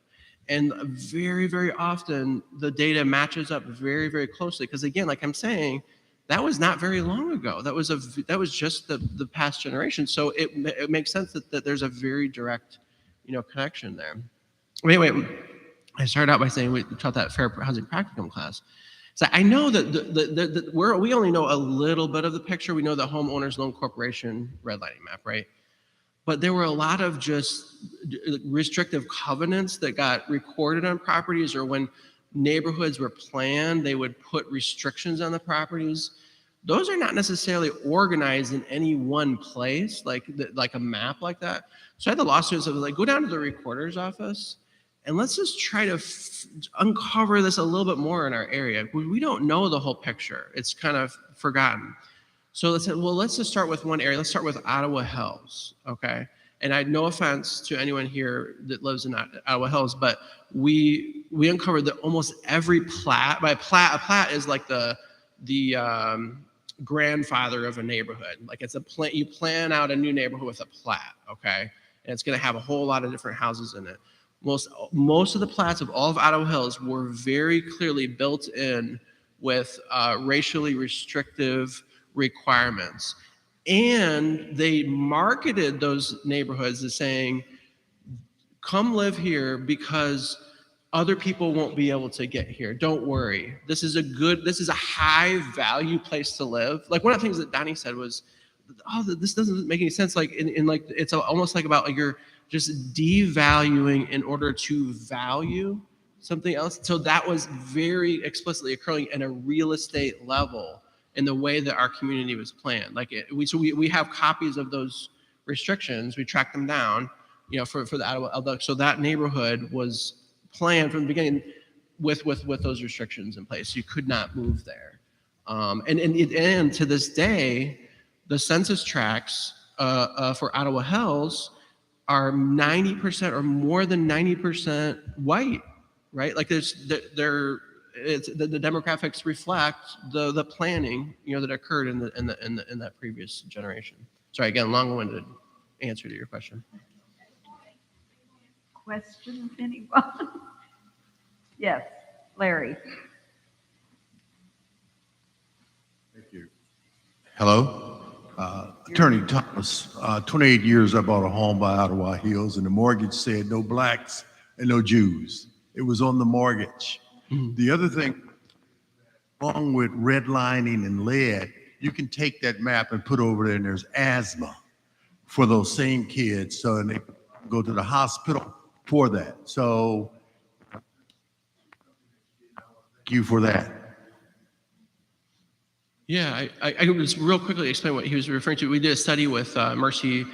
And very, very often the data matches up very, very closely. Because again, like I'm saying, that was not very long ago. That was just the past generation. So it makes sense that there's a very direct, connection there. Anyway, I started out by saying we taught that fair housing practicum class. So I know that we only know a little bit of the picture. We know the Homeowners Loan Corporation redlining map, right? But there were a lot of just restrictive covenants that got recorded on properties, or when neighborhoods were planned, they would put restrictions on the properties. Those are not necessarily organized in any one place, like a map like that. So I had the law students that was like, go down to the recorder's office and let's just try to uncover this a little bit more in our area. We don't know the whole picture. It's kind of forgotten. So let's just start with one area. Let's start with Ottawa Hills, okay? And I no offense to anyone here that lives in Ottawa Hills, but we uncovered that almost every plat, a plat is like the grandfather of a neighborhood. Like it's you plan out a new neighborhood with a plat, okay? And it's gonna have a whole lot of different houses in it. Most of the plats of all of Ottawa Hills were very clearly built in with racially restrictive requirements. And they marketed those neighborhoods as saying, come live here because other people won't be able to get here. Don't worry. This is a high value place to live. Like one of the things that Donnie said was, this doesn't make any sense. Like in like, it's almost like about like you're just devaluing in order to value something else. So that was very explicitly occurring at a real estate level in the way that our community was planned. Like we have copies of those restrictions. We tracked them down, for the Ottawa. So that neighborhood was planned from the beginning with those restrictions in place. You could not move there. And to this day, the census tracts for Ottawa Hills are 90% or more than 90% white, right? Like the demographics reflect the planning, that occurred in that previous generation. Sorry, again, long-winded answer to your question. Questions, anyone? Yes, Larry. Thank you. Hello. Attorney Thomas, 28 years I bought a home by Ottawa Hills, and the mortgage said no blacks and no Jews. It was on the mortgage. Mm-hmm. The other thing, along with redlining and lead, you can take that map and put over there, and there's asthma for those same kids. So and they go to the hospital for that. So thank you for that. Yeah, I just real quickly explain what he was referring to. We did a study with Mercy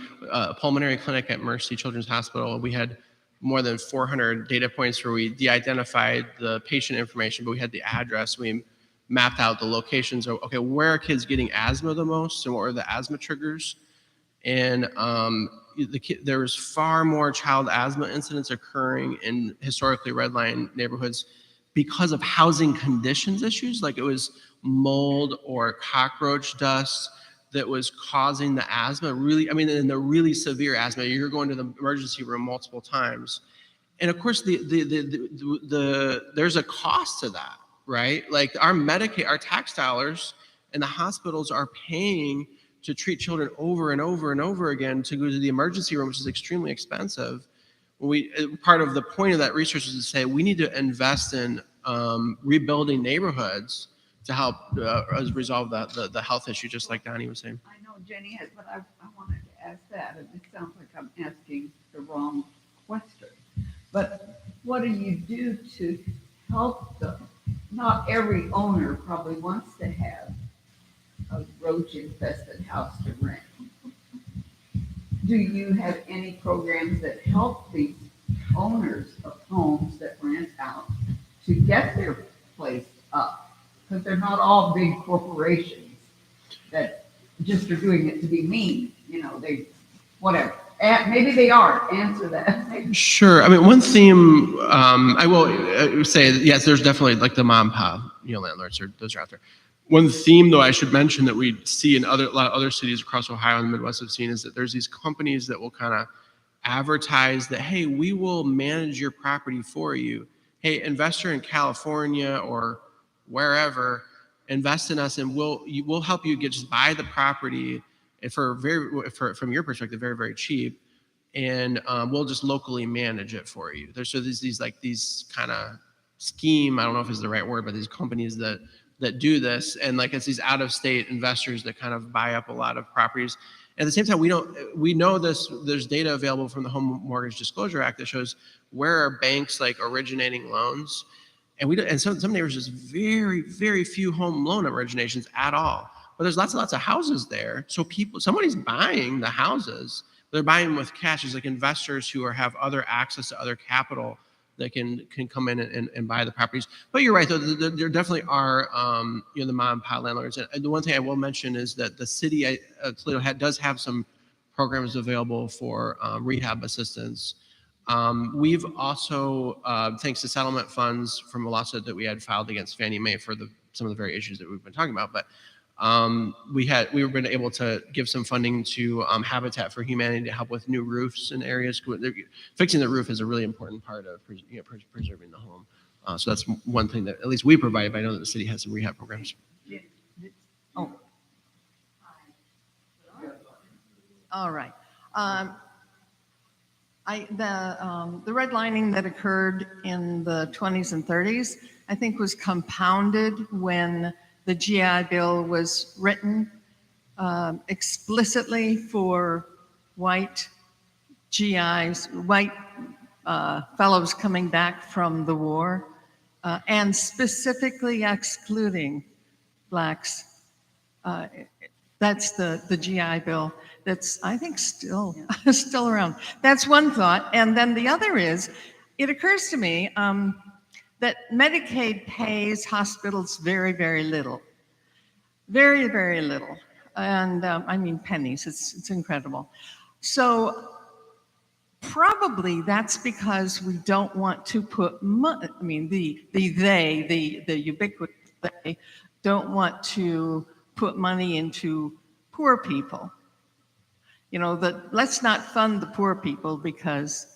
Pulmonary Clinic at Mercy Children's Hospital. We had more than 400 data points where we de-identified the patient information, but we had the address. We mapped out the locations of, okay, where are kids getting asthma the most and what are the asthma triggers? And there was far more child asthma incidents occurring in historically redlined neighborhoods because of housing conditions issues, like it was mold or cockroach dust that was causing the asthma. Really, I mean, in the really severe asthma, you're going to the emergency room multiple times. And of course, there's a cost to that, right? Like our Medicaid, our tax dollars and the hospitals are paying to treat children over and over and over again to go to the emergency room, which is extremely expensive. Part of the point of that research is to say we need to invest in rebuilding neighborhoods to help us resolve the health issue, just like Donnie was saying. I know Jenny is, but I wanted to ask that, and it sounds like I'm asking the wrong question. But what do you do to help them? Not every owner probably wants to have a roach-infested house to rent. Do you have any programs that help these owners of homes that rent out to get their place up? Because they're not all big corporations that just are doing it to be mean, they, whatever. Maybe they are, answer that. Sure, I mean, one theme, I will say, that, yes, there's definitely like the mom and pop, landlords, those are out there. One theme, though, I should mention that we see in a lot of other cities across Ohio and the Midwest have seen is that there's these companies that will kind of advertise that, hey, we will manage your property for you. Hey, investor in California or wherever, invest in us and we'll help you just buy the property from your perspective, very, very cheap. And we'll just locally manage it for you. There's these kind of scheme. I don't know if it's the right word, but these companies that do this, and like it's these out-of-state investors that kind of buy up a lot of properties. At the same time, we know this. There's data available from the Home Mortgage Disclosure Act that shows where are banks like originating loans, and some neighbors just very, very few home loan originations at all. But there's lots and lots of houses there, so somebody's buying the houses. They're buying with cash. There's like investors who have other access to other capital that can come in and buy the properties. But you're right, though, there definitely are the mom and pop landlords. And the one thing I will mention is that the city of Toledo does have some programs available for rehab assistance. We've also, thanks to settlement funds from a lawsuit that we had filed against Fannie Mae for some of the very issues that we've been talking about, but we were been able to give some funding to Habitat for Humanity to help with new roofs in areas. Fixing the roof is a really important part of preserving the home. So that's one thing that at least we provide, but I know that the city has some rehab programs. Oh. All right. The redlining that occurred in the 20s and 30s, I think was compounded when the GI Bill was written explicitly for white GIs, white fellows coming back from the war, and specifically excluding blacks. That's the GI Bill that's, I think, still around. That's one thought. And then the other is, it occurs to me that Medicaid pays hospitals very, very little. Very, very little. And I mean pennies, it's incredible. So probably that's because we don't want to put money, I mean, the ubiquitous they don't want to put money into poor people. Let's not fund the poor people because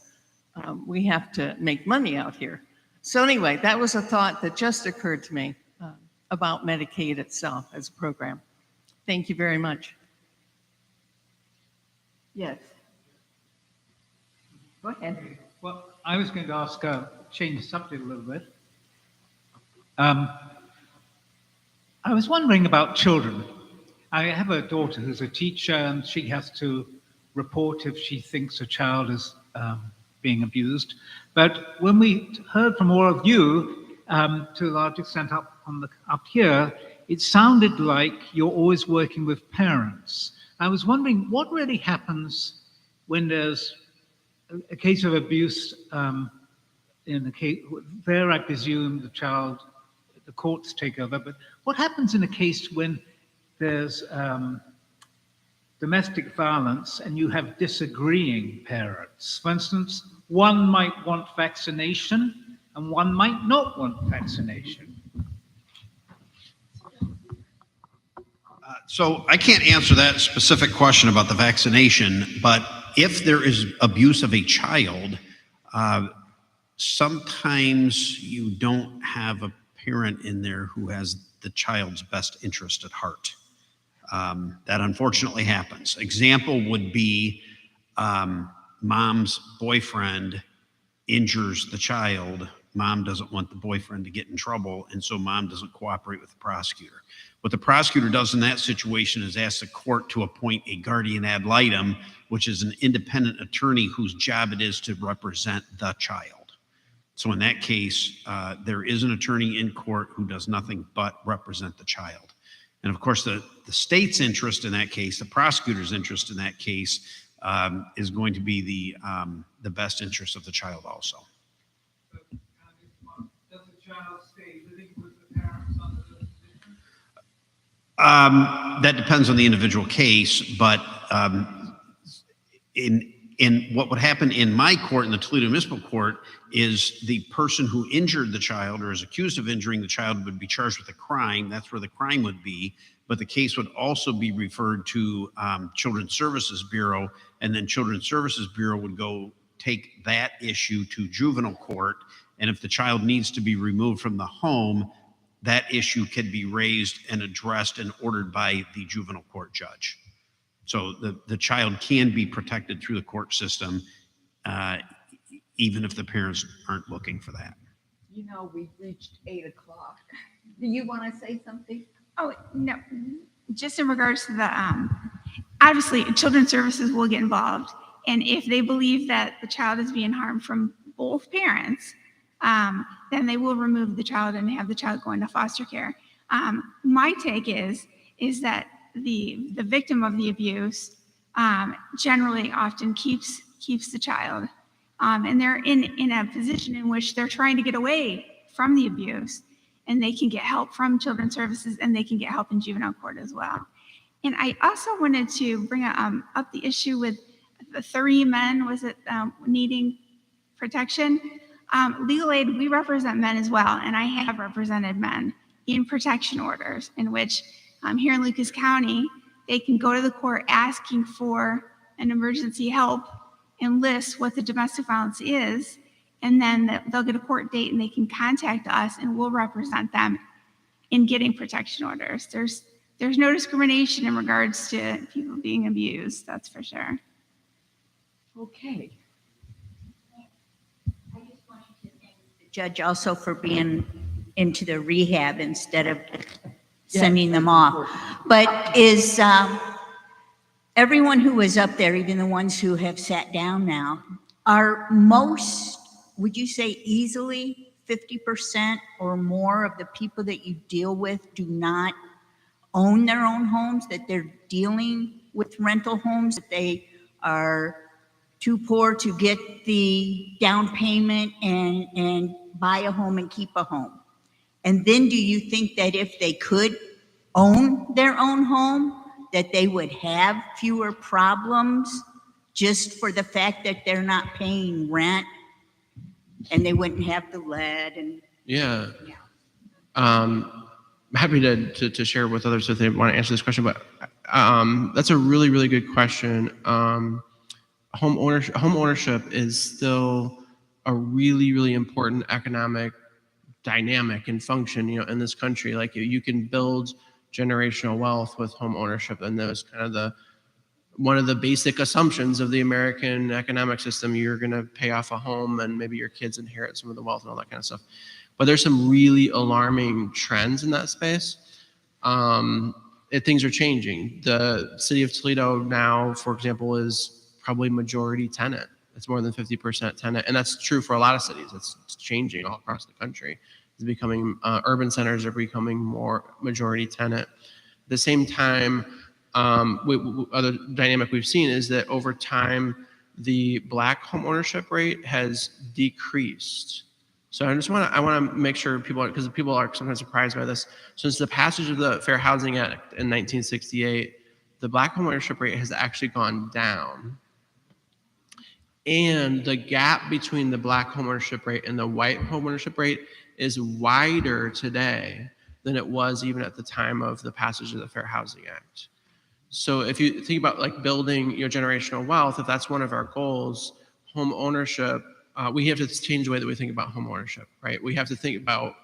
we have to make money out here. So anyway, that was a thought that just occurred to me about Medicaid itself as a program. Thank you very much. Yes. Go ahead. Well, I was going to ask, change the subject a little bit. I was wondering about children. I have a daughter who's a teacher, and she has to report if she thinks a child is being abused. But when we heard from all of you, to a large extent up here, it sounded like you're always working with parents. I was wondering what really happens when there's a case of abuse. In the case there, I presume the courts take over. But what happens in a case when there's domestic violence and you have disagreeing parents? For instance, one might want vaccination and one might not want vaccination. So I can't answer that specific question about the vaccination, but if there is abuse of a child, sometimes you don't have a parent in there who has the child's best interest at heart. That unfortunately happens. Example would be mom's boyfriend injures the child. Mom doesn't want the boyfriend to get in trouble, and so mom doesn't cooperate with the prosecutor. What the prosecutor does in that situation is ask the court to appoint a guardian ad litem, which is an independent attorney whose job it is to represent the child. So in that case, there is an attorney in court who does nothing but represent the child. And of course, the state's interest in that case, the prosecutor's interest in that case, is going to be the best interest of the child also. Does the child stay living with the parents under the That depends on the individual case, but in what would happen in my court, in the Toledo Municipal Court, is the person who injured the child or is accused of injuring the child would be charged with a crime. That's where the crime would be. But the case would also be referred to Children's Services Bureau, and then Children's Services Bureau would go take that issue to juvenile court. And if the child needs to be removed from the home, that issue can be raised and addressed and ordered by the juvenile court judge. So the child can be protected through the court system, even if the parents aren't looking for that. You know, we've reached 8 o'clock. Do you want to say something? Oh, no, just in regards to the, obviously, Children's Services will get involved. And if they believe that the child is being harmed from both parents, then they will remove the child and have the child go into foster care. My take is that the victim of the abuse generally often keeps the child. And they're in a position in which they're trying to get away from the abuse, and they can get help from Children's Services, and they can get help in juvenile court as well. And I also wanted to bring up the issue with the 3 men, was it needing protection? Legal aid, we represent men as well, and I have represented men in protection orders in which here in Lucas County, they can go to the court asking for an emergency help and list what the domestic violence is, and then they'll get a court date and they can contact us and we'll represent them in getting protection orders. There's no discrimination in regards to people being abused, that's for sure. Okay. I just wanted to thank the judge also for being into the rehab instead of sending them off. But is everyone who was up there, even the ones who have sat down now, are most, would you say easily 50% or more of the people that you deal with do not own their own homes, that they're dealing with rental homes, that they are too poor to get the down payment and buy a home and keep a home? And then do you think that if they could own their own home, that they would have fewer problems just for the fact that they're not paying rent and they wouldn't have the lead and Yeah. Happy to share with others if they want to answer this question, but that's a really, really good question. Home ownership is still a really, really important economic dynamic and function, in this country. Like you can build generational wealth with home ownership, and that was kind of one of the basic assumptions of the American economic system. You're going to pay off a home and maybe your kids inherit some of the wealth and all that kind of stuff. But there's some really alarming trends in that space. Things are changing. The city of Toledo now, for example, is probably majority tenant. It's more than 50% tenant. And that's true for a lot of cities. It's changing all across the country. It's becoming, urban centers are becoming more majority tenant. At the same time, other dynamic we've seen is that over time, the Black home ownership rate has decreased. So I want to make sure because people are sometimes surprised by this. Since the passage of the Fair Housing Act in 1968, the Black home ownership rate has actually gone down. And the gap between the Black home ownership rate and the white home ownership rate is wider today than it was even at the time of the passage of the Fair Housing Act. So if you think about like building generational wealth, if that's one of our goals, home ownership, we have to change the way that we think about home ownership, right? We have to think about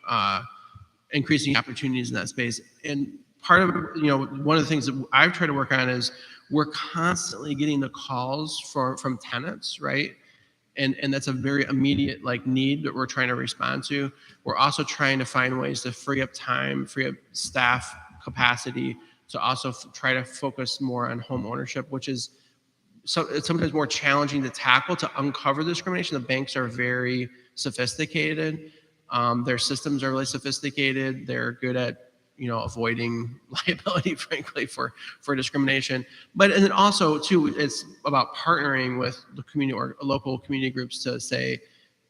increasing opportunities in that space. And part of, one of the things that I've tried to work on is we're constantly getting the calls from tenants, right? And that's a very immediate need that we're trying to respond to. We're also trying to find ways to free up time, free up staff capacity to also try to focus more on home ownership, which is it's sometimes more challenging to tackle, to uncover the discrimination. The banks are very sophisticated. Their systems are really sophisticated. They're good at avoiding liability, frankly, for discrimination. And then also too, it's about partnering with the community or local community groups to say,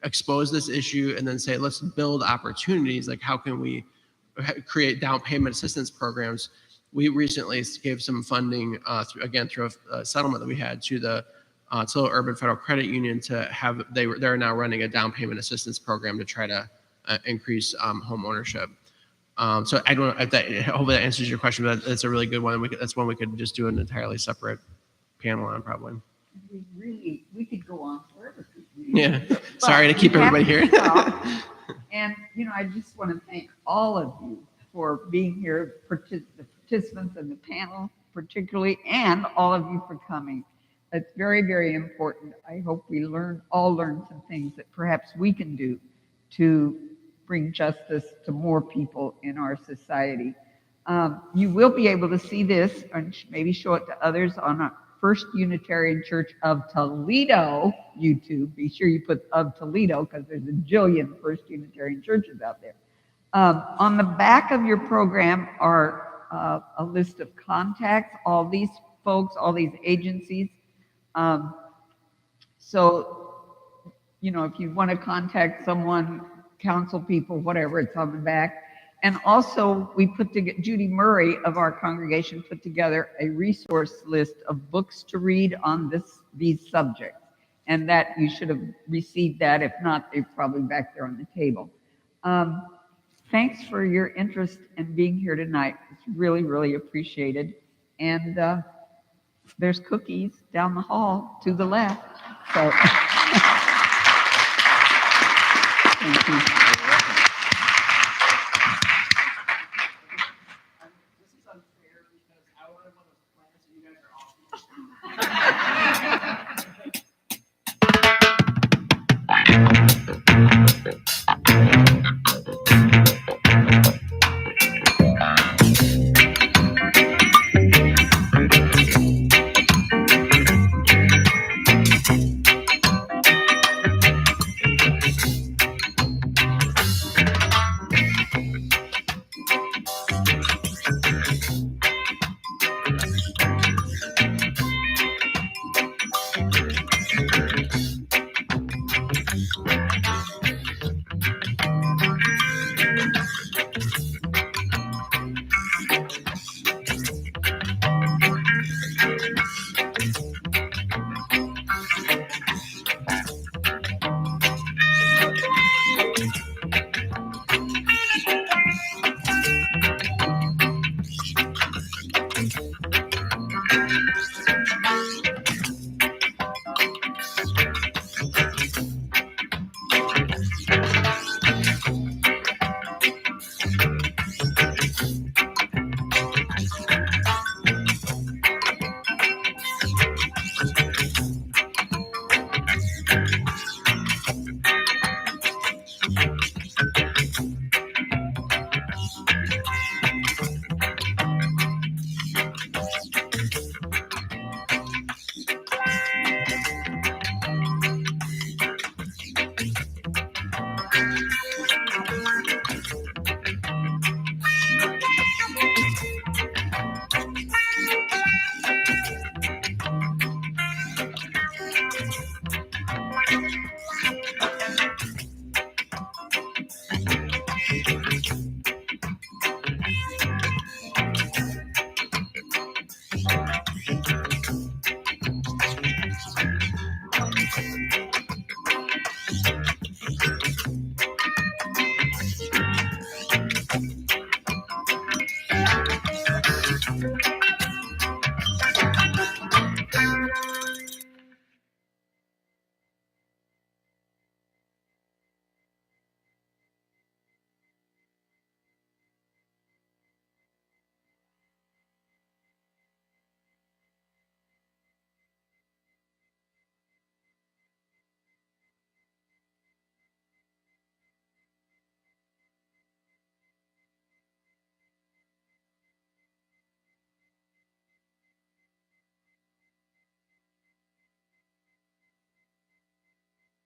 expose this issue, and then say, let's build opportunities. Like, how can we create down payment assistance programs? We recently gave some funding through a settlement that we had to the Toledo Urban Federal Credit Union to have, they're now running a down payment assistance program to try to increase home ownership. So I don't know if hopefully that answers your question, but that's a really good one. That's one we could just do an entirely separate panel on probably. We could go on forever. Yeah, sorry to keep everybody here. And, I just want to thank all of you for being here, the participants in the panel particularly, and all of you for coming. It's very, very important. I hope we all learn some things that perhaps we can do to bring justice to more people in our society. You will be able to see this and maybe show it to others on our First Unitarian Church of Toledo YouTube. Be sure you put of Toledo because there's a jillion First Unitarian churches out there. On the back of your program are a list of contacts, all these folks, all these agencies. So, you know, if you want to contact someone, council people, whatever, it's on the back. And also, we put together, Judy Murray of our congregation put together a resource list of books to read on these subjects. And that you should have received that. If not, they're probably back there on the table. Thanks for your interest in being here tonight. It's really, really appreciated. And there's cookies down the hall to the left. So, thank you.